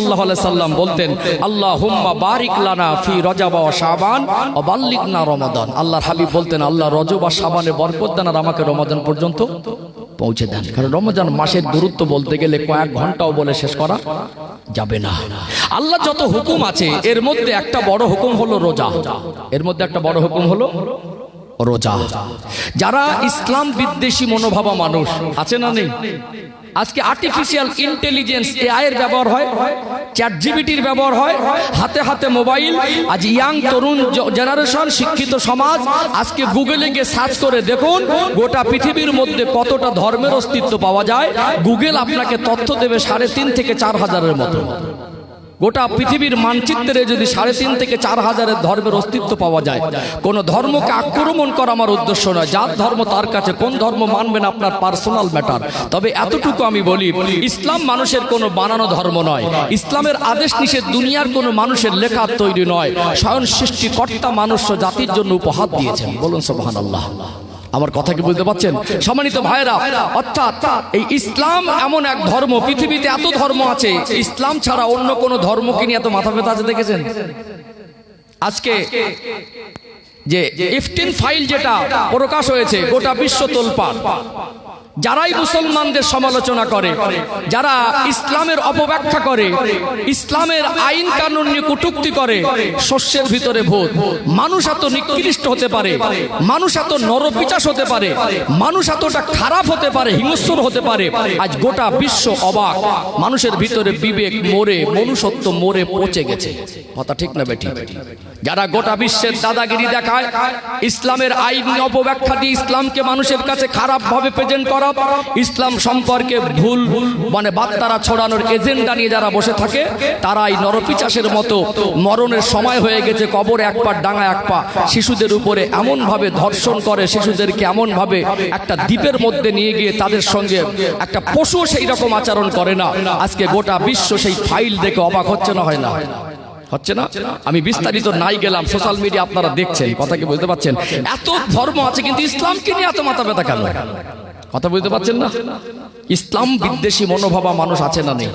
সাল্লাল্লাহু আলাইহি সাল্লাম বলতেন, আল্লাহুম্মা বারিক লানা ফি রজব ওয়া শাবান ওয়া বাল্লিগনা রমাদান। আল্লাহর হাবিব বলতেন, আল্লাহ রজব আর শাবানে বরকত দেন আর আমাকে রমাদান পর্যন্ত পৌঁছে দেন। কারণ রমজান মাসের গুরুত্ব বলতে গেলে কয়েক ঘন্টাও বলে শেষ করা যাবে না। আল্লাহ যত হুকুম আছে এর মধ্যে একটা বড় হুকুম হলো রোজা। এর মধ্যে একটা বড় হুকুম হলো রোজা। যারা ইসলাম বিদ্বেষী মনোভাবা মানুষ আছে না নেই? আজকে আর্টিফিশিয়াল ইন্টেলিজেন্স এআই এর ব্যবহার হয়, চ্যাট জিপিটির ব্যবহার হয়, হাতে হাতে মোবাইল। আজ ইয়াং তরুণ জেনারেশন, শিক্ষিত সমাজ, আজকে গুগলে গিয়ে সার্চ করে দেখুন গোটা পৃথিবীর মধ্যে কতটা ধর্মের অস্তিত্ব পাওয়া যায়। গুগল আপনাকে তথ্য দেবে 3.5 থেকে 4 হাজারের মতো। গোটা পৃথিবীর মানচিত্রে যদি 3.5 থেকে 4 হাজারের ধর্মের অস্তিত্ব পাওয়া যায়। কোন ধর্মকে আক্রমণ করা আমার উদ্দেশ্য নয়, যার ধর্ম তার কাছে, কোন ধর্ম মানবেন আপনার পার্সোনাল ম্যাটার। তবে এতটুকু আমি বলি, ইসলাম মানুষের কোনো বানানো ধর্ম নয়। ইসলামের আদেশ নিষেধ দুনিয়ার কোনো মানুষের লেখা তৈরি নয়, স্বয়ং সৃষ্টিকর্তা মানুষ জাতির জন্য উপহার দিয়েছেন। বলুন সুবহানাল্লাহ। আমার কথা কি বুঝতে পারছেন সম্মানিত ভাইরা? অর্থাৎ এই ইসলাম এমন এক ধর্ম, পৃথিবীতে এত ধর্ম আছে, ইসলাম ছাড়া অন্য কোন ধর্মকে নিয়ে এত মাথা ব্যথা আছে দেখেছেন? আজকে যে ইফতিন ফাইল যেটা প্রকাশ হয়েছে, গোটা বিশ্ব তোলপাড়। যারাই মুসলমানদের সমালোচনা করে, যারা ইসলামের অপব্যাখ্যা করে, ইসলামের আইন কানুন নিয়ে কটূক্তি করে, শস্যের ভিতরে ভূত। মানুষ এত নিকৃষ্ট হতে পারে, মানুষ এত নরপিচাস হতে পারে, মানুষ এতটা খারাপ হতে পারে, হিংস্র হতে পারে। আজ গোটা বিশ্ব অবাক। মানুষের ভিতরে বিবেক মরে, মনুষ্যত্ব মরে পচে গেছে। কথা ঠিক না বেঠিক? যারা গোটা বিশ্বের দাদাগিরি দেখায়, ইসলামের আইন অপব্যাখ্যা দিয়ে ইসলামকে মানুষের কাছে খারাপ ভাবে প্রেজেন্ট করা, ইসলাম সম্পর্কে ভুল মানে বার্তারা ছড়ানোর এজেন্ডা নিয়ে যারা বসে থাকে, তারাই নরপিচাসের মতো মরণের সময় হয়ে গেছে, কবরে এক পা ডাঙা এক পা। শিশুদের উপরে এমন ভাবে ধর্ষণ করে, শিশুদেরকে এমন ভাবে একটা দ্বীপের মধ্যে নিয়ে গিয়ে তাদের সঙ্গে একটা পশু সেই রকম আচরণ করে না। আজকে গোটা বিশ্ব সেই ফাইল দেখে অবাক হচ্ছে না? হয় না? হচ্ছে না? আমি বিস্তারিত নাই গেলাম, সোশ্যাল মিডিয়া আপনারা দেখছেন। কথা কি বুঝতে পারছেন? এত ধর্ম আছে কিন্তু ইসলামকে নিয়ে এত মাথা ব্যথা কেন? কথা বুঝতে পারছেন না? ইসলাম বিদ্বেষী মনোভাবা মানুষ আছে না নেই?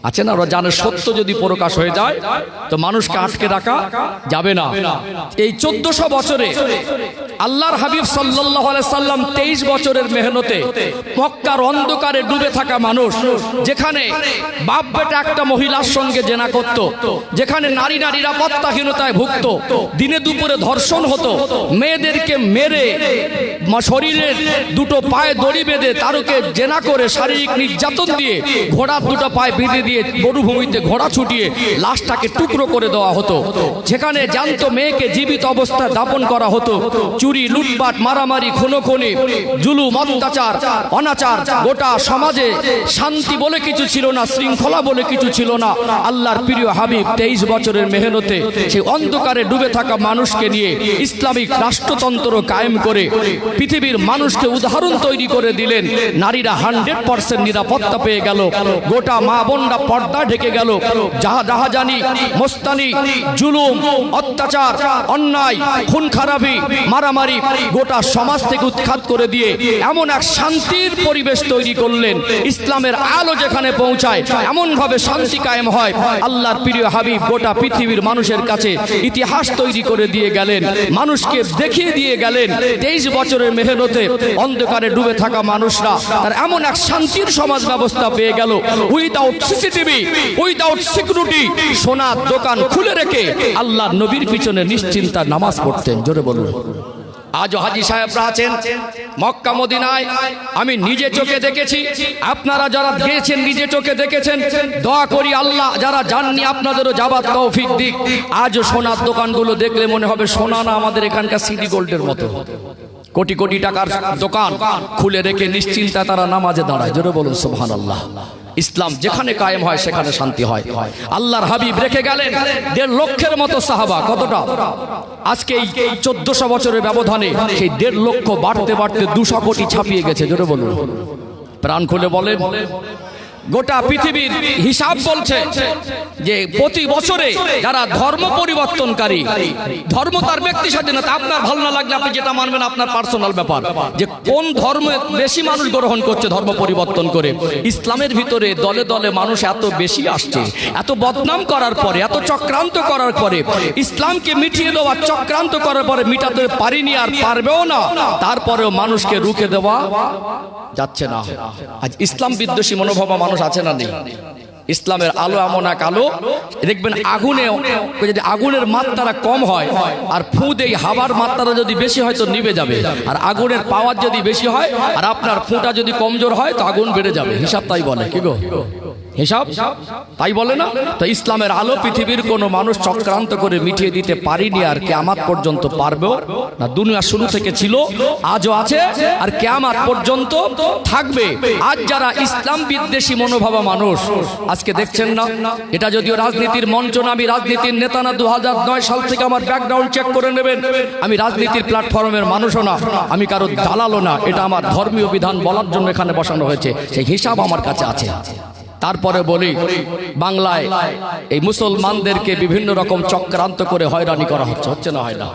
আছে না? ওরা জানে সত্য যদি প্রকাশ হয়ে যায় তো মানুষকে আটকে রাখা যাবে না। এই 1400 বছরে আল্লাহর হাবিব সাল্লাল্লাহু আলাইহি সাল্লাম 23 বছরের মেহনতে মক্কার অন্ধকারে ডুবে থাকা মানুষ, যেখানে বাপ বেটা একটা মহিলার সঙ্গে জেনা করত, যেখানে নারীরা নিরাপত্তাহীনতায় ভুগত, দিনে দুপুরে ধর্ষণ হতো, মেয়েদেরকে মেরে শরীরের দুটো পায়ে দড়ি বেঁধে তারকে জেনা করে শারীরিক নির্যাতন দিয়ে ঘোড়ার দুটো পায়ে বেঁধে দিয়ে মরুভূমিতে ঘোড়া ছুটিয়ে লাশটাকে টুকরো করে দেওয়া হতো, যেখানে জ্যান্ত মেয়েকে জীবিত অবস্থায় দাপন করা হতো, চুরি, লুটপাট, মারামারি, খুনোখুনি, জুলুম, অত্যাচার, অনাচার। গোটা সমাজে শান্তি বলে কিছু ছিল না, শৃঙ্খলা বলে কিছু ছিল না। আল্লাহর প্রিয় হাবিব 23 বছরের মেহনতে সেই অন্ধকারে ডুবে থাকা মানুষকে নিয়ে ইসলামিক রাষ্ট্রতন্ত্র কায়েম করে পৃথিবীর মানুষকে উদাহরণ তৈরি করে দিলেন। নারীরা 100% নিরাপত্তা পেয়ে গেল, গোটা মা বোনরা পর্দা ঢেকে গেল। জাহাজানি, মস্তানি, জুলুম, অত্যাচার, অন্যায়, খুন খারাপি, মারামারি গোটা সমাজ থেকে উৎখাত করে দিয়ে এমন এক শান্তির পরিবেশ তৈরি করলেন। ইসলামের আলো যেখানে পৌঁছায় এমন ভাবে শান্তি কায়েম হয়। আল্লাহর প্রিয় হাবিব গোটা পৃথিবীর মানুষের কাছে ইতিহাস তৈরি করে দিয়ে গেলেন, মানুষকে দেখিয়ে দিয়ে গেলেন 23 বছরের মেহনতে অন্ধকারে ডুবে থাকা মানুষরা তার এমন এক শান্তির সমাজ ব্যবস্থা পেয়ে গেল। উইদাউট সিসিটিভি, উইদাউট সিকিউরিটি, সোনার দোকান খুলে রেখে আল্লাহর নবীর পিছনে নিশ্চিন্তা নামাজ পড়তেন। জোরে বলুন। আজও হাজী সাহেবরা আছেন মক্কা মদিনায়, আমি নিজে চোখে দেখেছি, আপনারা যারা গিয়েছেন নিজে চোখে দেখেছেন। দোয়া করি আল্লাহ যারা যাননি আপনাদেরও যাবার তৌফিক দিক। আজও সোনার দোকানগুলো দেখলে মনে হবে সোনা না আমাদের এখানকার সিটি গোল্ডের মতো। কোটি কোটি টাকার দোকান খুলে রেখে নিশ্চিন্তা তারা নামাজে দাঁড়ায়। জোরে বলুন সুবহানাল্লাহ। ইসলাম যেখানে কায়েম হয় সেখানে শান্তি হয়। আল্লাহর হাবিব রেখে গেলেন 1.5 লক্ষের মতো সাহাবা। কতটা? আজকে এই 1400 বছরের ব্যবধানে সেই 1.5 লক্ষ বাড়তে বাড়তে 200 কোটি ছাপিয়ে গেছে। জোরে বলুন, প্রাণ খুলে বলেন। গোটা পৃথিবীর হিসাব বলছে যে প্রতি বছরে যারা ধর্ম পরিবর্তনকারী, ধর্ম তার ব্যক্তি স্বাধীনতা, আপনার ভালো না লাগলে আপনি যেটা মানবেন আপনার পার্সোনাল ব্যাপার, যে কোন ধর্মে বেশি মানুষ গ্রহণ করছে ধর্ম পরিবর্তন করে। ইসলামের ভিতরে দলে দলে মানুষ এত বেশি আসছে, এত বদনাম করার পরে, এত চক্রান্ত করার পরে, ইসলামকে মিটিয়ে দেওয়া চক্রান্ত করার পরে মিটাতে পারিনি আর পারবেও না, তারপরেও মানুষকে রুখে দেওয়া যাচ্ছে না। আজ ইসলাম বিদ্বেষী মনোভাবা মানুষ আছে না নেই? ইসলামের আলো এমন এক আলো, দেখবেন আগুনে যদি আগুনের মাত্রা কম হয় আর ফু দেই হাওয়ার মাত্রা যদি বেশি হয় তো নিভে যাবে, আর আগুনের পাওয়ার যদি বেশি হয় আর আপনার ফুটা যদি কমজোর হয় তো আগুন বেড়ে যাবে। হিসাব তাই বলে, কি গো হিসাব তাই বলে না? তো ইসলামের আলো পৃথিবীর কোনো মানুষ চক্রান্ত করে মিটিয়ে দিতে পারিনি আর কিয়ামত পর্যন্ত পারবেও না। দুনিয়া শুরু থেকে ছিল, আজও আছে, আর কিয়ামত পর্যন্ত থাকবে। আজ যারা ইসলাম বিদ্বেষী মনোভাবা মানুষ আজকে দেখছেন না, এটা যদিও রাজনীতির মঞ্চ না, আমি রাজনীতির নেতা না, 2009 সাল থেকে আমার ব্যাকগ্রাউন্ড চেক করে নেবেন, আমি রাজনীতির প্ল্যাটফর্মের মানুষও না, আমি কারো দালালও না, এটা আমার ধর্মীয় বিধান বলার জন্য এখানে বসানো হয়েছে, সেই হিসাব আমার কাছে আছে। তারপরে বলি, বাংলায় এই মুসলমানদেরকে বিভিন্ন রকম চক্রান্ত করে হয়রানি করা হচ্ছে না হয় না?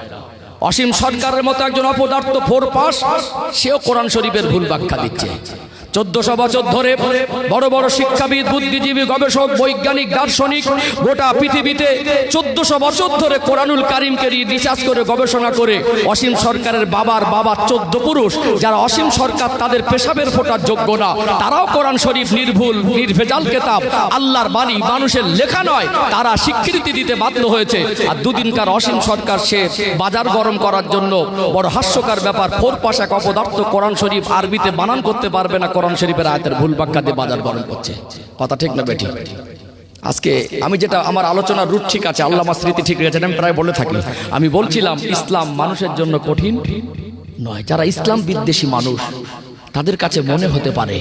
অসীম সরকারের মতো একজন অপদার্থ ফোরপাস, সেও কোরআন শরীফের ভুল ব্যাখ্যা দিচ্ছে। 1400 বছর ধরে বড় বড় শিক্ষাবিদ, বুদ্ধিজীবী, গবেষক, বৈজ্ঞানিক, দার্শনিক গোটা পৃথিবীতে 1400 বছর ধরে কোরআনুল কারিমকে রিসার্চ করে গবেষণা করে অসীম সরকারের বাবার বাবা 14 পুরুষ, যারা অসীম সরকার তাদের পেশাবের ফোটার যোগ্য না, তারাও কোরআন শরীফ নির্ভুল নির্ভেজাল কেতাব, আল্লাহর বাণী, মানুষের লেখা নয়, তারা স্বীকৃতি দিতে বাধ্য হয়েছে। আর দুদিনকার অসীম সরকার সে বাজার গরম করার জন্য বড় হাস্যকর ব্যাপার, ফোরপাস এক অপদার্থ কোরআন শরীফ আরবিতে বানান করতে পারবে না, কোরআন শরীফের আয়াতের ভুল ব্যাখ্যা দিয়ে বাজার গরম করছে। কথা ঠিক না বেঠিক? আজকে আমি যেটা আমার আলোচনার রুট ঠিক আছে, আল্লাহ আমার স্মৃতি ঠিক আছে, আমি প্রায় বলে থাকি, আমি বলছিলাম ইসলাম মানুষের জন্য কঠিন নয়। যারা ইসলাম বিদ্বেষী মানুষ তাদের কাছে মনে হতে পারে,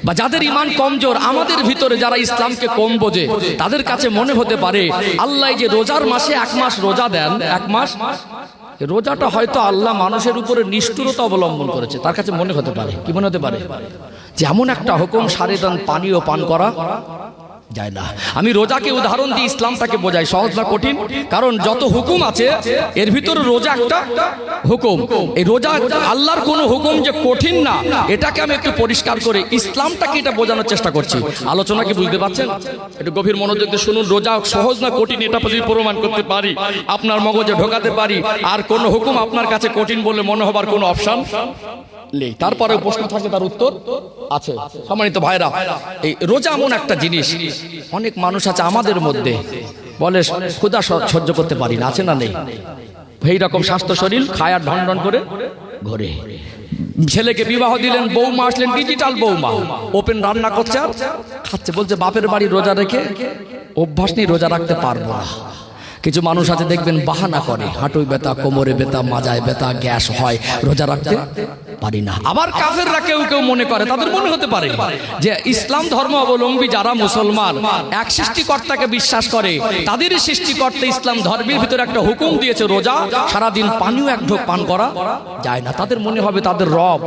বা যাদের ঈমান কমজোর, আমাদের ভিতরে যারা ইসলামকে কম বোঝে তাদের কাছে মনে হতে পারে আল্লাহ যে রোজার মাসে 1 মাস রোজা দেন, 1 মাস রোজাটা হয়তো আল্লাহ মানুষের উপরে নিষ্ঠুরতা অবলম্বন করেছে। তার কাছে মনে হতে পারে, কি মনে হতে পারে? যেমন একটা হুকুম সারে দেন পানীয় পান করা যায় না। আমি রোজাকে উদাহরণ দিই, ইসলামটাকে বোঝাই, সহজ না কঠিন? কারণ যত হুকুম আছে এর ভিতরে রোজা একটা হুকুম। এই রোজা আল্লাহর কোনো হুকুম যে কঠিন না, এটাকে আমি একটু পরিষ্কার করে ইসলামটাকে এটা বোঝানোর চেষ্টা করছি। আলোচনা কি বুঝতে পারছেন? একটু গভীর মনোযোগ দিয়ে শুনুন। রোজা সহজ না কঠিন এটা যদি প্রমাণ করতে পারি, আপনার মগজে ঢোকাতে পারি, আর কোন হুকুম আপনার কাছে কঠিন বলে মনে হবার কোনো অপশন নেই। তারপরে প্রশ্ন থাকে, তার উত্তর আছে। সম্মানিত ভাইরা, এই রোজা এমন একটা জিনিস, অনেক মানুষ আছে আমাদের মধ্যে বলে ক্ষুধা সহ্য করতে পারি না, আছে না নেই? এই রকম স্বাস্থ্য শরীর, খায় আর ঢন ঢন করে ঘরে। ছেলেকে বিবাহ দিলেন, বৌমা আসলেন, ডিজিটাল বৌমা, ওপেন রান্না করছে আর খাচ্ছে, বলছে বাপের বাড়ি রোজা রেখে অভ্যাস নেই, রোজা রাখতে পারবো না। কিছু মানুষ আছে দেখবেন বাহানা করে, হাঁটুই ব্যথা, কোমরে ব্যথা, মাজায় ব্যথা, গ্যাস হয়, রোজা রাখতে পারি না। আবার কাফেররা কেউ কেউ মনে করে, তাদের মনে হতে পারে যে ইসলাম ধর্ম অবলম্বী যারা মুসলমান এক সৃষ্টিকর্তাকে বিশ্বাস করে, তাদেরই সৃষ্টিকর্তা ইসলাম ধর্মের ভিতরে একটা হুকুম দিয়েছে রোজা, সারাদিন পানিও এক ঢোক পান করা যায় না। তাদের মনে হবে তাদের রব,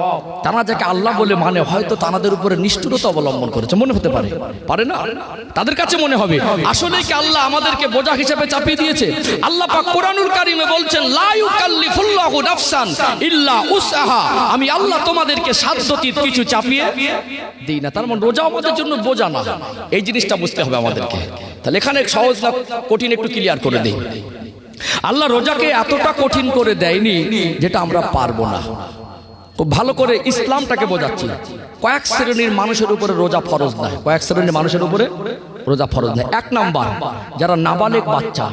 তারা যাকে আল্লাহ বলে মানে, হয়তো তাদের উপরে নিষ্ঠুরতা অবলম্বন করেছে, মনে হতে পারে, পারে না? তাদের কাছে মনে হবে আসলে কি আল্লাহ আমাদেরকে বোঝা হিসেবে চাপিয়ে দিয়েছে? আল্লাহ পাক কোরআনুল কারীমে বলছেন, লা ইউকাল্লিফুল্লাহু নাফসান ইল্লা উসআহা, আমি আল্লাহ তোমাদেরকে সাধ্যতীত কিছু চাপিয়ে দেই না। তার মানে রোজা আমাদের জন্য বোঝা না, এই জিনিসটা বুঝতে হবে আমাদেরকে। তাহলে এখানে সহজ না কঠিন একটু ক্লিয়ার করে দেই। আল্লাহ রোজাকে এতটা কঠিন করে দেয়নি যেটা আমরা পারবো না। খুব ভালো করে ইসলামটাকে বোঝাচ্ছি। কয়েক শ্রেণীর মানুষের উপরে রোজা ফরজ নয়, কয়েক শ্রেণীর মানুষের উপরে রোজা ফরজ নয়। 1 নাম্বার, যারা নাবালেগ বাচ্চা,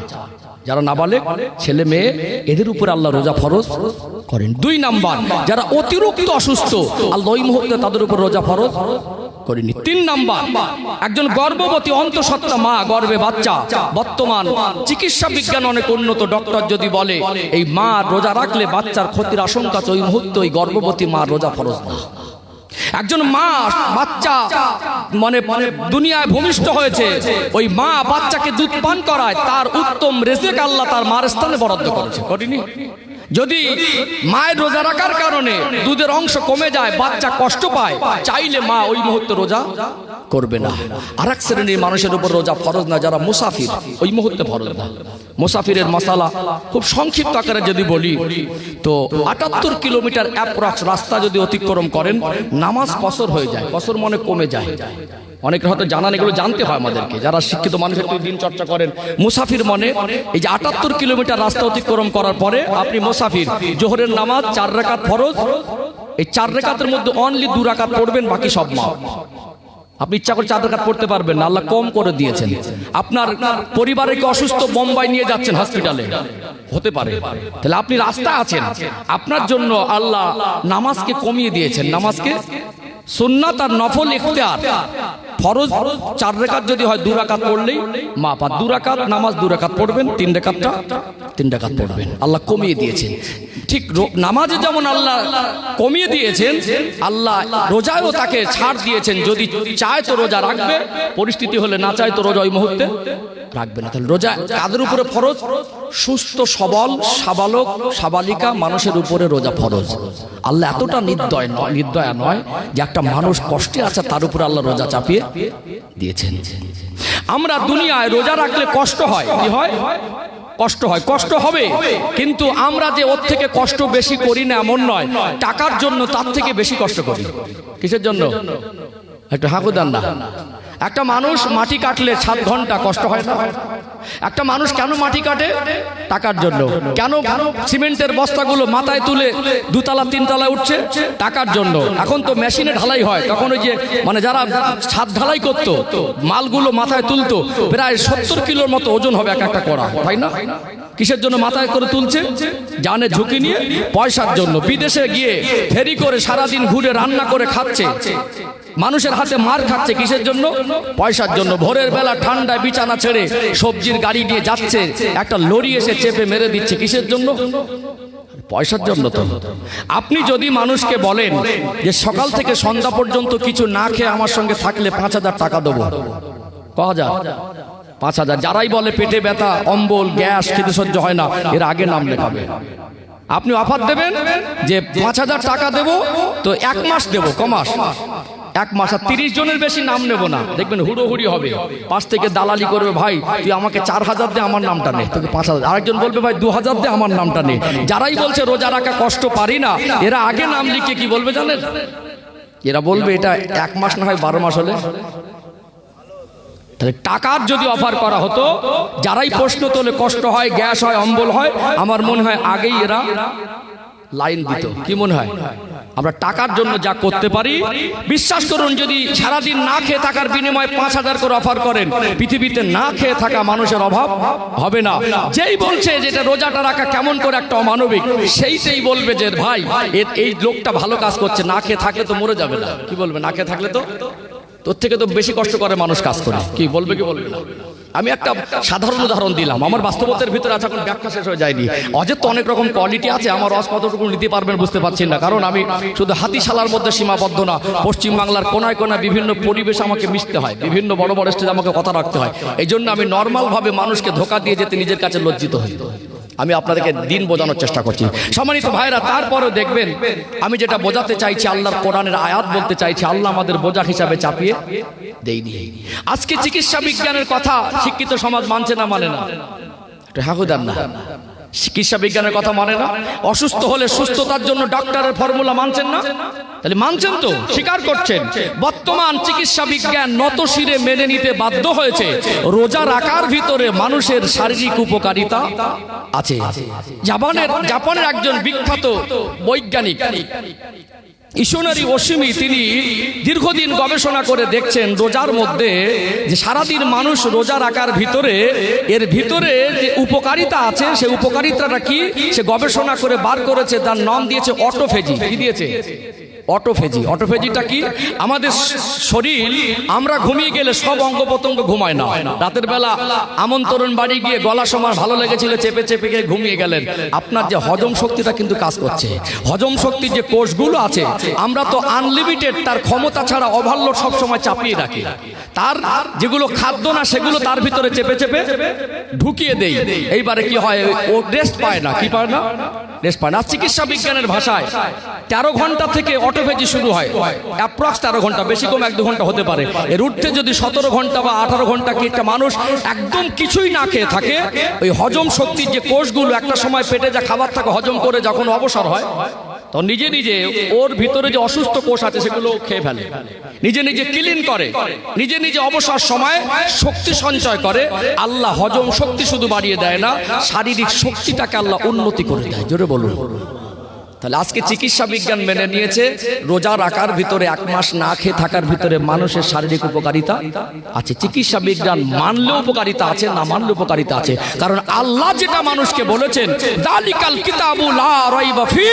যারা নাবালেগ ছেলে মেয়ে, এদের উপরে আল্লাহ রোজা ফরজ করেন। 2 নাম্বার, যারা অতিরিক্ত অসুস্থ, আল্লাহ ওই মুহূর্তে তাদের উপর রোজা ফরজ করেনি। 3 নাম্বার, একজন গর্ভবতী অন্তঃসত্ত্বা মা, গর্ভে বাচ্চা, বর্তমান চিকিৎসা বিজ্ঞান অনেক উন্নত, ডক্টর যদি বলে এই মা রোজা রাখলে বাচ্চার ক্ষতির আশঙ্কা, ওই মুহূর্তে ওই গর্ভবতী মা রোজা ফরজ না। একজন মা বাচ্চা মানে দুনিয়ায় ভূমিষ্ঠ হয়েছে, ওই মা বাচ্চাকে দুধ পান করায়, তার উত্তম রিজিক আল্লাহ তার মার স্থানে বরাদ্দ করেছে, করেনি? যদি মায়ের রোজা রাখার কারণে দুধের অংশ কমে যায়, বাচ্চা কষ্ট পায়, চাইলে মা ওই মুহূর্তে রোজা করবে না। আর এক শ্রেণীর মানুষের উপর রোজা ফরজ না, যারা মুসাফির, ওই মুহূর্তে ফরজ না। মুসাফিরের মাসালা খুব সংক্ষিপ্ত আকারে যদি বলি তো 78 কিলোমিটার অ্যাপ্রক্স রাস্তা যদি অতিক্রম করেন, নামাজ কসর হয়ে যায়। কসর মনে কমে যায়। অনেকের হয়তো জানান, এগুলো জানতে হয় আমাদেরকে, যারা শিক্ষিত মানুষের দিন চর্চা করেন। মুসাফির মনে এই যে 78 কিলোমিটার রাস্তা অতিক্রম করার পরে আপনি মুসাফির, জোহরের নামাজ 4 রাকাত ফরজ, এই 4 রাকাতের মধ্যে অনলি 2 রাকাত পড়বেন, বাকি সব মাফ। আপনি ইচ্ছা করে 4 রাকাত পড়তে পারবেন না, আল্লাহ কম করে দিয়েছেন। আপনার পরিবারকে অসুস্থ বোম্বাই নিয়ে যাচ্ছেন হসপিটালে, হতে পারে, তাহলে আপনি রাস্তা আছেন, আপনার জন্য আল্লাহ নামাজকে কমিয়ে দিয়েছেন। নামাজকে সুন্নাত আর নফল ইখতিয়ার, ফরজ 4 রাকাত যদি হয় 2 রাকাত পড়লেই মাপ। আর 2 রাকাত নামাজ 2 রাকাত পড়বেন, 3 রাকাতটা 3 রাকাত পড়বেন, আল্লাহ কমিয়ে দিয়েছেন। ঠিক নামাজে যেমন আল্লাহ কমিয়ে দিয়েছেন, আল্লাহ রোজায়ও তাকে ছাড় দিয়েছেন। যদি চায় তো রোজা রাখবে, পরিস্থিতি হলে না চায় তো রোজা ওই মুহূর্তে রাখবে না। তাহলে রোজা কাদের উপরে ফরজ? সুস্থ সবল সাবালক সাবালিকা মানুষের উপরে রোজা ফরজ। আল্লাহ এতটা নির্দয়া নয় যে একটা মানুষ কষ্টে আছে তার উপরে আল্লাহ রোজা চাপিয়ে দিয়েছেন। আমরা দুনিয়ায় রোজা রাখলে কষ্ট হয়, কি হয়? কষ্ট হয়, কষ্ট হবে, কিন্তু আমরা যে ওর থেকে কষ্ট বেশি করি না এমন নয়। টাকার জন্য তার থেকে বেশি কষ্ট করি। কিসের জন্য? একটু হাঁকু দেন না। একটা মানুষ মাটি কাটলে 7 ঘন্টা কষ্ট হয় না? একটা মানুষ কেন মাটি কাটে? টাকার জন্য। কেন সিমেন্টের বস্তাগুলো মাথায় তুলে 2 তলা 3 তলায় উঠছে? টাকার জন্য। এখন তো মেশিনে ঢালাই হয়, তখন ওই যে মানে যারা ছাদ ঢালাই করতো, মালগুলো মাথায় তুলতো, প্রায় 70 কিলোর মতো ওজন হবে এক একটা করা, তাই না? কিসের জন্য মাথায় করে তুলছে? জানের ঝুঁকি নিয়ে, পয়সার জন্য। বিদেশে গিয়ে ফেরি করে সারাদিন ঘুরে রান্না করে খাচ্ছে, মানুষের হাতে মার খাচ্ছে, কিসের জন্য? পয়সার জন্য। ভোরের বেলা ঠান্ডায় বিছানা ছেড়ে সবজির গাড়ি নিয়ে যাচ্ছে, একটা লরি এসে চেপে মেরে দিচ্ছে, কিসের জন্য? পয়সার জন্য। তো আপনি যদি মানুষকে বলেন যে সকাল থেকে সন্ধ্যা পর্যন্ত কিছু না খেয়ে আমার সঙ্গে থাকলে 5000 টাকা দেবো, কহাজার 5000। যারাই বলে পেটে ব্যথা, অম্বল, গ্যাস, খেতে সহ্য হয় না, এর আগে নাম লেখাবে। আপনি অফার দেবেন যে 5000 টাকা দেবো, তো 1 মাস দেবো, কমাস 1 মাস, আর 30 জনের বেশি নাম নেব না। দেখবেন হুড়োহুড়ি হবে, পাশ থেকে দালালি করবে, ভাই তুই আমাকে 4000 দে, আমার নামটা নে, তোকে 5000। আরেকজন বলবে ভাই 2000 দে, আমার নামটা নে। যারাই বলছে রোজা রাখা কষ্ট পারি না, এরা আগে নাম লিখে কি বলবে জানেন? এরা বলবে এটা 1 মাস না হয় 12 মাস হলে। তাহলে টাকার যদি অফার করা হতো, যারাই প্রশ্ন তোলে কষ্ট হয়, গ্যাস হয়, অম্বল হয়, আমার মনে হয় আগেই এরা লাইন দিত। কি মনে হয়? আমরা টাকার জন্য যা করতে পারি, বিশ্বাস করুন, যদি সারাদিন না খেয়ে থাকার বিনিময়ে 5000 করে অফার করেন, পৃথিবীতে না খেয়ে থাকা মানুষের অভাব হবে না। যেই বলছে যেটা রোজাটা রাখা কেমন করে একটা অমানবিক, সেইটাই বলবে যে ভাই এই লোকটা ভালো কাজ করছে, না খেয়ে থাকলে তো মরে যাবে না। কি বলবে? না খেয়ে থাকলে তো তোর থেকে তো বেশি কষ্ট করে মানুষ কাজ করে। কি বলবে? কি বলবে না? আমি একটা সাধারণ উদাহরণ দিলাম, আমার বাস্তবতার ভিতরে আছে, এখন ব্যাখ্যা শেষ হয়ে যায়নি। অজের তো অনেক রকম কোয়ালিটি আছে, আমার রস কতটুকু নিতে পারবেন বুঝতে পারছি না, কারণ আমি শুধু হাতিশালার মধ্যে সীমাবদ্ধ না, পশ্চিম বাংলার কোনায় কোনায় বিভিন্ন পরিবেশ আমাকে মিশতে হয়, বিভিন্ন বড় বড় স্টেজে আমাকে কথা রাখতে হয়। এই জন্য আমি নর্মাল ভাবে মানুষকে ধোকা দিয়ে যেতে নিজের কাছে লজ্জিত হই। আমি আপনাদেরকে দিন বোঝানোর চেষ্টা করছি, সম্মানিত ভাইরা। তারপরেও দেখবেন আমি যেটা বোঝাতে চাইছি, আল্লাহর কোরআনের আয়াত বলতে চাইছি, আল্লাহ আমাদের বোঝা হিসাবে চাপিয়ে দেয়নি। আজকে চিকিৎসা বিজ্ঞানের কথা শিক্ষিত সমাজ মানছে না, মানে না? হাহুদার না, চিকিৎসা বিজ্ঞানের কথা মানে না। অসুস্থ হলে সুস্থতার জন্য ডাক্তারের ফর্মুলা মানছেন না? তাহলে মানছেন তো, স্বীকার করছেন। বর্তমান চিকিৎসা বিজ্ঞান নত শিরে মেনে নিতে বাধ্য হয়েছে রোজা রাখার ভিতরে মানুষের শারীরিক উপকারিতা আছে। জাপানের একজন বিখ্যাত বৈজ্ঞানিক ইসুনারি ওশিমি, তিনি দীর্ঘদিন গবেষণা করে দেখছেন রোজার মধ্যে যে সারাদিন মানুষ রোজা রাখার ভিতরে এর ভিতরে যে উপকারিতা আছে, সে উপকারিতাটা কি সে গবেষণা করে বার করেছে। তার নাম দিয়েছে অটোফেজি। কি দিয়েছে? অটোফেজি। অটোফেজিটা কি? আমাদের শরীর, আমরা ঘুমিয়ে গেলে সব অঙ্গ প্রত্যঙ্গ ঘুমায় না। রাতের বেলা আমন্ত্রণ বাড়ি গিয়ে গলা সময় ভালো লেগেছিল, চেপে চেপে গিয়ে ঘুমিয়ে গেলেন, আপনার যে হজম শক্তিটা কিন্তু কাজ করছে। হজম শক্তির যে কোষগুলো আছে, আমরা তো আনলিমিটেড, তার ক্ষমতা ছাড়া ওভারলোড সব সময় চাপিয়ে রাখি। তার যেগুলো খাদ্য না সেগুলো তার ভিতরে চেপে চেপে ঢুকিয়ে দেই। এইবারে কি হয়? ও রেস্ট পায় না। কি পায় না? রেস্ট পায় না। চিকিৎসা বিজ্ঞানের ভাষায় 13 ঘন্টা থেকে অটোফেজি শুরু হয় অ্যাপ্রক্স 13 ঘন্টা, বেশি কম 1-2 ঘন্টা হতে পারে। এর উঠতে যদি 17 ঘন্টা বা 18 ঘন্টা কি একটা মানুষ একদম কিছুই না খেয়ে থাকে, ওই হজম শক্তির যে কোষগুলো একটা সময় পেটে যা খাবার থাকে হজম করে যখন অবসর হয়, তো নিজে নিজে ওর ভিতরে যে অসুস্থ কোষ আছে সেগুলো খেয়ে ফেলে, নিজে নিজে ক্লিন করে, নিজে নিজে অবসর সময় শক্তি সঞ্চয় করে। আল্লাহ হজম শক্তি শুধু বাড়িয়ে দেয় না, শারীরিক শক্তিটাকে আল্লাহ উন্নতি করে দেয়। জোরে বলুন। তাহলে আজকে চিকিৎসা বিজ্ঞান মেনে নিয়েছে রোজা রাখার ভিতরে 1 মাস না খেয়ে থাকার ভিতরে মানুষের শারীরিক উপকারিতা আছে। চিকিৎসা বিজ্ঞান মানলে উপকারিতা আছে, না মানলে উপকারিতা আছে। কারণ আল্লাহ যেটা মানুষকে বলেছেন, দালিকাল কিতাবু লা রাইবা ফি,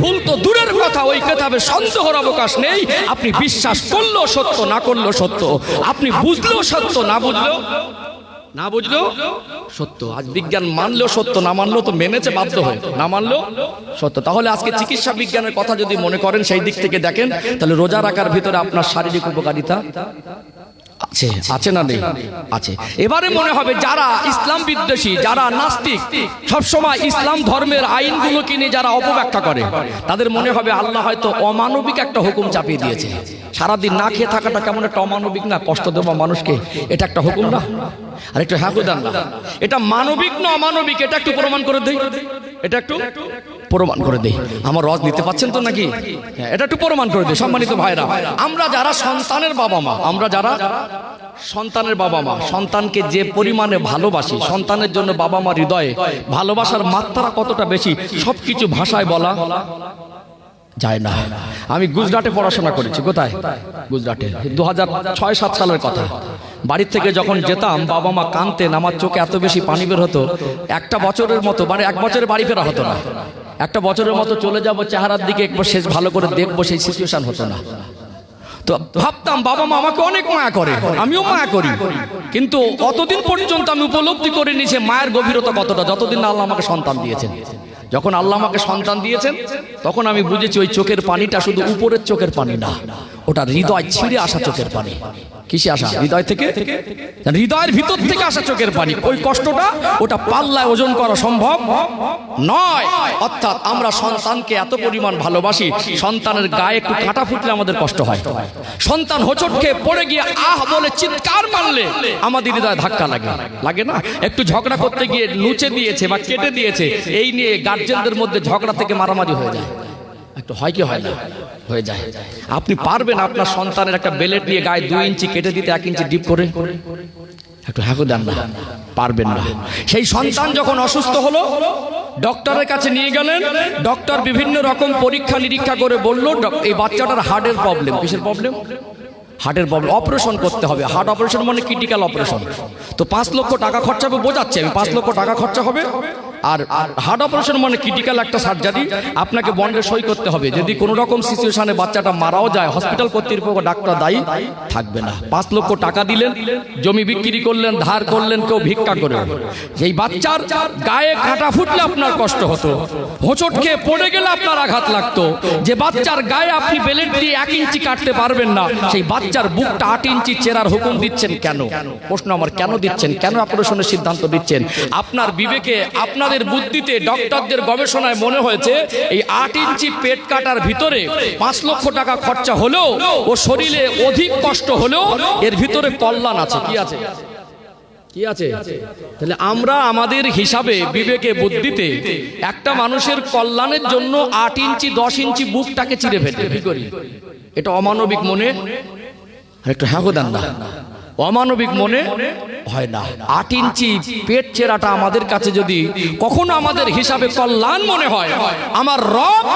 ভুল তো দূরের কথা, ওই কিতাবে সন্দেহের অবকাশ নেই। আপনি বিশ্বাস করলেও সত্য, না করলেও সত্য। আপনি বুঝলেও সত্য, না বুঝলেও সত্য। আজ বিজ্ঞান মানলেও সত্য, না মানলেও তো মেনেছে বাধ্য হয়ে, না মানলেও সত্য। তাহলে আজকে চিকিৎসা বিজ্ঞানের কথা যদি মনে করেন, সেই দিক থেকে দেখেন, তাহলে রোজা রাখার ভিতরে আপনার শারীরিক উপকারিতা আছে, আছে না নেই? আছে। এবারে মনে হবে যারা ইসলাম বিদ্বেষী, যারা নাস্তিক, সবসময় ইসলাম ধর্মের আইনগুলোকে নিয়ে যারা অপব্যাখ্যা করে, তাদের মনে হবে আল্লাহ হয়তো অমানবিক একটা হুকুম চাপিয়ে দিয়েছে। সারাদিন না খেয়ে থাকাটা কেমন একটা অমানবিক না? কষ্ট দেওয়া মানুষকে, এটা একটা হুকুম না? আর একটু হ্যাঁ দেন না, এটা মানবিক না অমানবিক? এটা একটু প্রমাণ করে দেই, এটা একটু প্রমাণ করে দেই। আমার রস নিতে পাচ্ছেন তো নাকি? হ্যাঁ, এটা একটু প্রমাণ করে দেই। সম্মানিত ভাইরা, আমরা যারা সন্তানের বাবা মা, আমরা যারা সন্তানের বাবা মা, সন্তানকে যে পরিমাণে ভালোবাসি, সন্তানের জন্য বাবা মা হৃদয়ে ভালোবাসার মাত্রা কতটা বেশি, সবকিছু ভাষায় বলা যায় না। আমি গুজরাটে পড়াশোনা করেছি। কোথায়? গুজরাটে। 2006-7 সালের কথা। বাড়ির থেকে যখন যেতাম, বাবা মা কাঁদতেন, আমার চোখে এত বেশি পানি বের হতো। একটা বছরের মতো, মানে 1 বছরে বাড়ি ফেরা হতো না। একটা বছরের মতো চলে যাব, চেহারার দিকে একবার শেষ ভালো করে দেখবো, সেই সিচুয়েশন হতো না। তো ভাবতাম বাবা মা আমাকে অনেক মায়া করে, আমিও মায়া করি, কিন্তু অতদিন পর্যন্ত আমি উপলব্ধি করে নিয়েছি মায়ের গভীরতা কতটা, যতদিন না আল্লাহ আমাকে সন্তান দিয়েছেন। যখন আল্লাহ আমাকে সন্তান দিয়েছেন, তখন আমি বুঝেছি ওই চোখের পানিটা শুধু উপরের চোখের পানি না, ওটা হৃদয় ছিঁড়ে আসা চোখের পানি। কিসে আসা? হৃদয় থেকে, হৃদয়ের ভিতর থেকে আসা চোখের পানি। ওই কষ্টটা, ওটা পাল্লায় ওজন করা সম্ভব নয়। অর্থাৎ আমরা সন্তানকে এত পরিমাণ ভালোবাসি, সন্তানের গায়ে একটু কাঁটা ফুটলে আমাদের কষ্ট হয়। সন্তান হোঁচট খেয়ে পড়ে গিয়ে আহ বলে চিৎকার মারলে আমাদের হৃদয়ে ধাক্কা লাগে, লাগে না? একটু ঝগড়া করতে গিয়ে নুচে দিয়েছে বা কেটে দিয়েছে, এই নিয়ে গার্জেনদের মধ্যে ঝগড়া থেকে মারামারি হয়ে যায়। একটু হয় কি হয় না? হয়ে যায়। আপনি পারবেন আপনার সন্তানের একটা বেলেট নিয়ে গায়ে 2 ইঞ্চি কেটে দিতে, 1 ইঞ্চি ডিপ করে? একটু হ্যাঁ দেন না, পারবেন না। সেই সন্তান যখন অসুস্থ হলো, ডক্টরের কাছে নিয়ে গেলেন, ডক্টর বিভিন্ন রকম পরীক্ষা নিরীক্ষা করে বলল এই বাচ্চাটার হার্টের প্রবলেম। কিসের প্রবলেম? হার্টের প্রবলেম, অপারেশন করতে হবে। হার্ট অপারেশন মানে ক্রিটিক্যাল অপারেশন। তো 5 লক্ষ টাকা খরচা হবে, বোঝাচ্ছি আমি, 5 লক্ষ টাকা খরচা হবে। আর হার্ট অপারেশন মানে ক্রিটিক্যাল একটা সার্জারি, আপনাকে বন্ডে সই করতে হবে। যদি কোনো রকম সিচুয়েশনে বাচ্চাটা মারাও যায়, হসপিটাল কর্তৃপক্ষ, ডাক্তার দায়ী থাকবে না। 5 লক্ষ টাকা দিলেন, জমি বিক্রি করলেন, ধার করলেন, কেউ ভিক্ষা করে। এই বাচ্চার গায়ে কাঁটা ফুটলে আপনার কষ্ট হতো, হোঁচট খেয়ে পড়ে গেলে আপনার আঘাত লাগতো। যে বাচ্চার গায়ে আপনি বেলেট দিয়ে 1 ইঞ্চি কাটতে পারবেন না, সেই বাচ্চার বুকটা 8 ইঞ্চি চেরার হুকুম দিচ্ছেন কেন? প্রশ্ন আমার, কেন দিচ্ছেন? কেন অপারেশনের সিদ্ধান্ত দিচ্ছেন? আপনার বিবেকে, আপনাদের বুদ্ধিতে, ডক্টরদের গবেষণায় মনে হয়েছে এই 8 ইঞ্চি পেট কাটার ভিতরে 5 লক্ষ টাকা খরচা হলেও, ও শরীরে অধিক কষ্ট হলেও, এর ভিতরে কল্যাণ আছে। কি আছে? কি আছে? তাহলে আমরা আমাদের হিসাবে, বিবেকে, বুদ্ধিতে একটা মানুষের কল্যাণের জন্য 8 ইঞ্চি 10 ইঞ্চি বুকটাকে চিরে ফেলে কি করি? এটা অমানবিক মনে? একটু হ্যাঁ দেন না, অমানবিক মনে হয় না। 8 ইঞ্চি পেট চেরাটা আমাদের কাছে যদি কখনো আমাদের হিসাবে কল্যাণ মনে হয়, আমার রব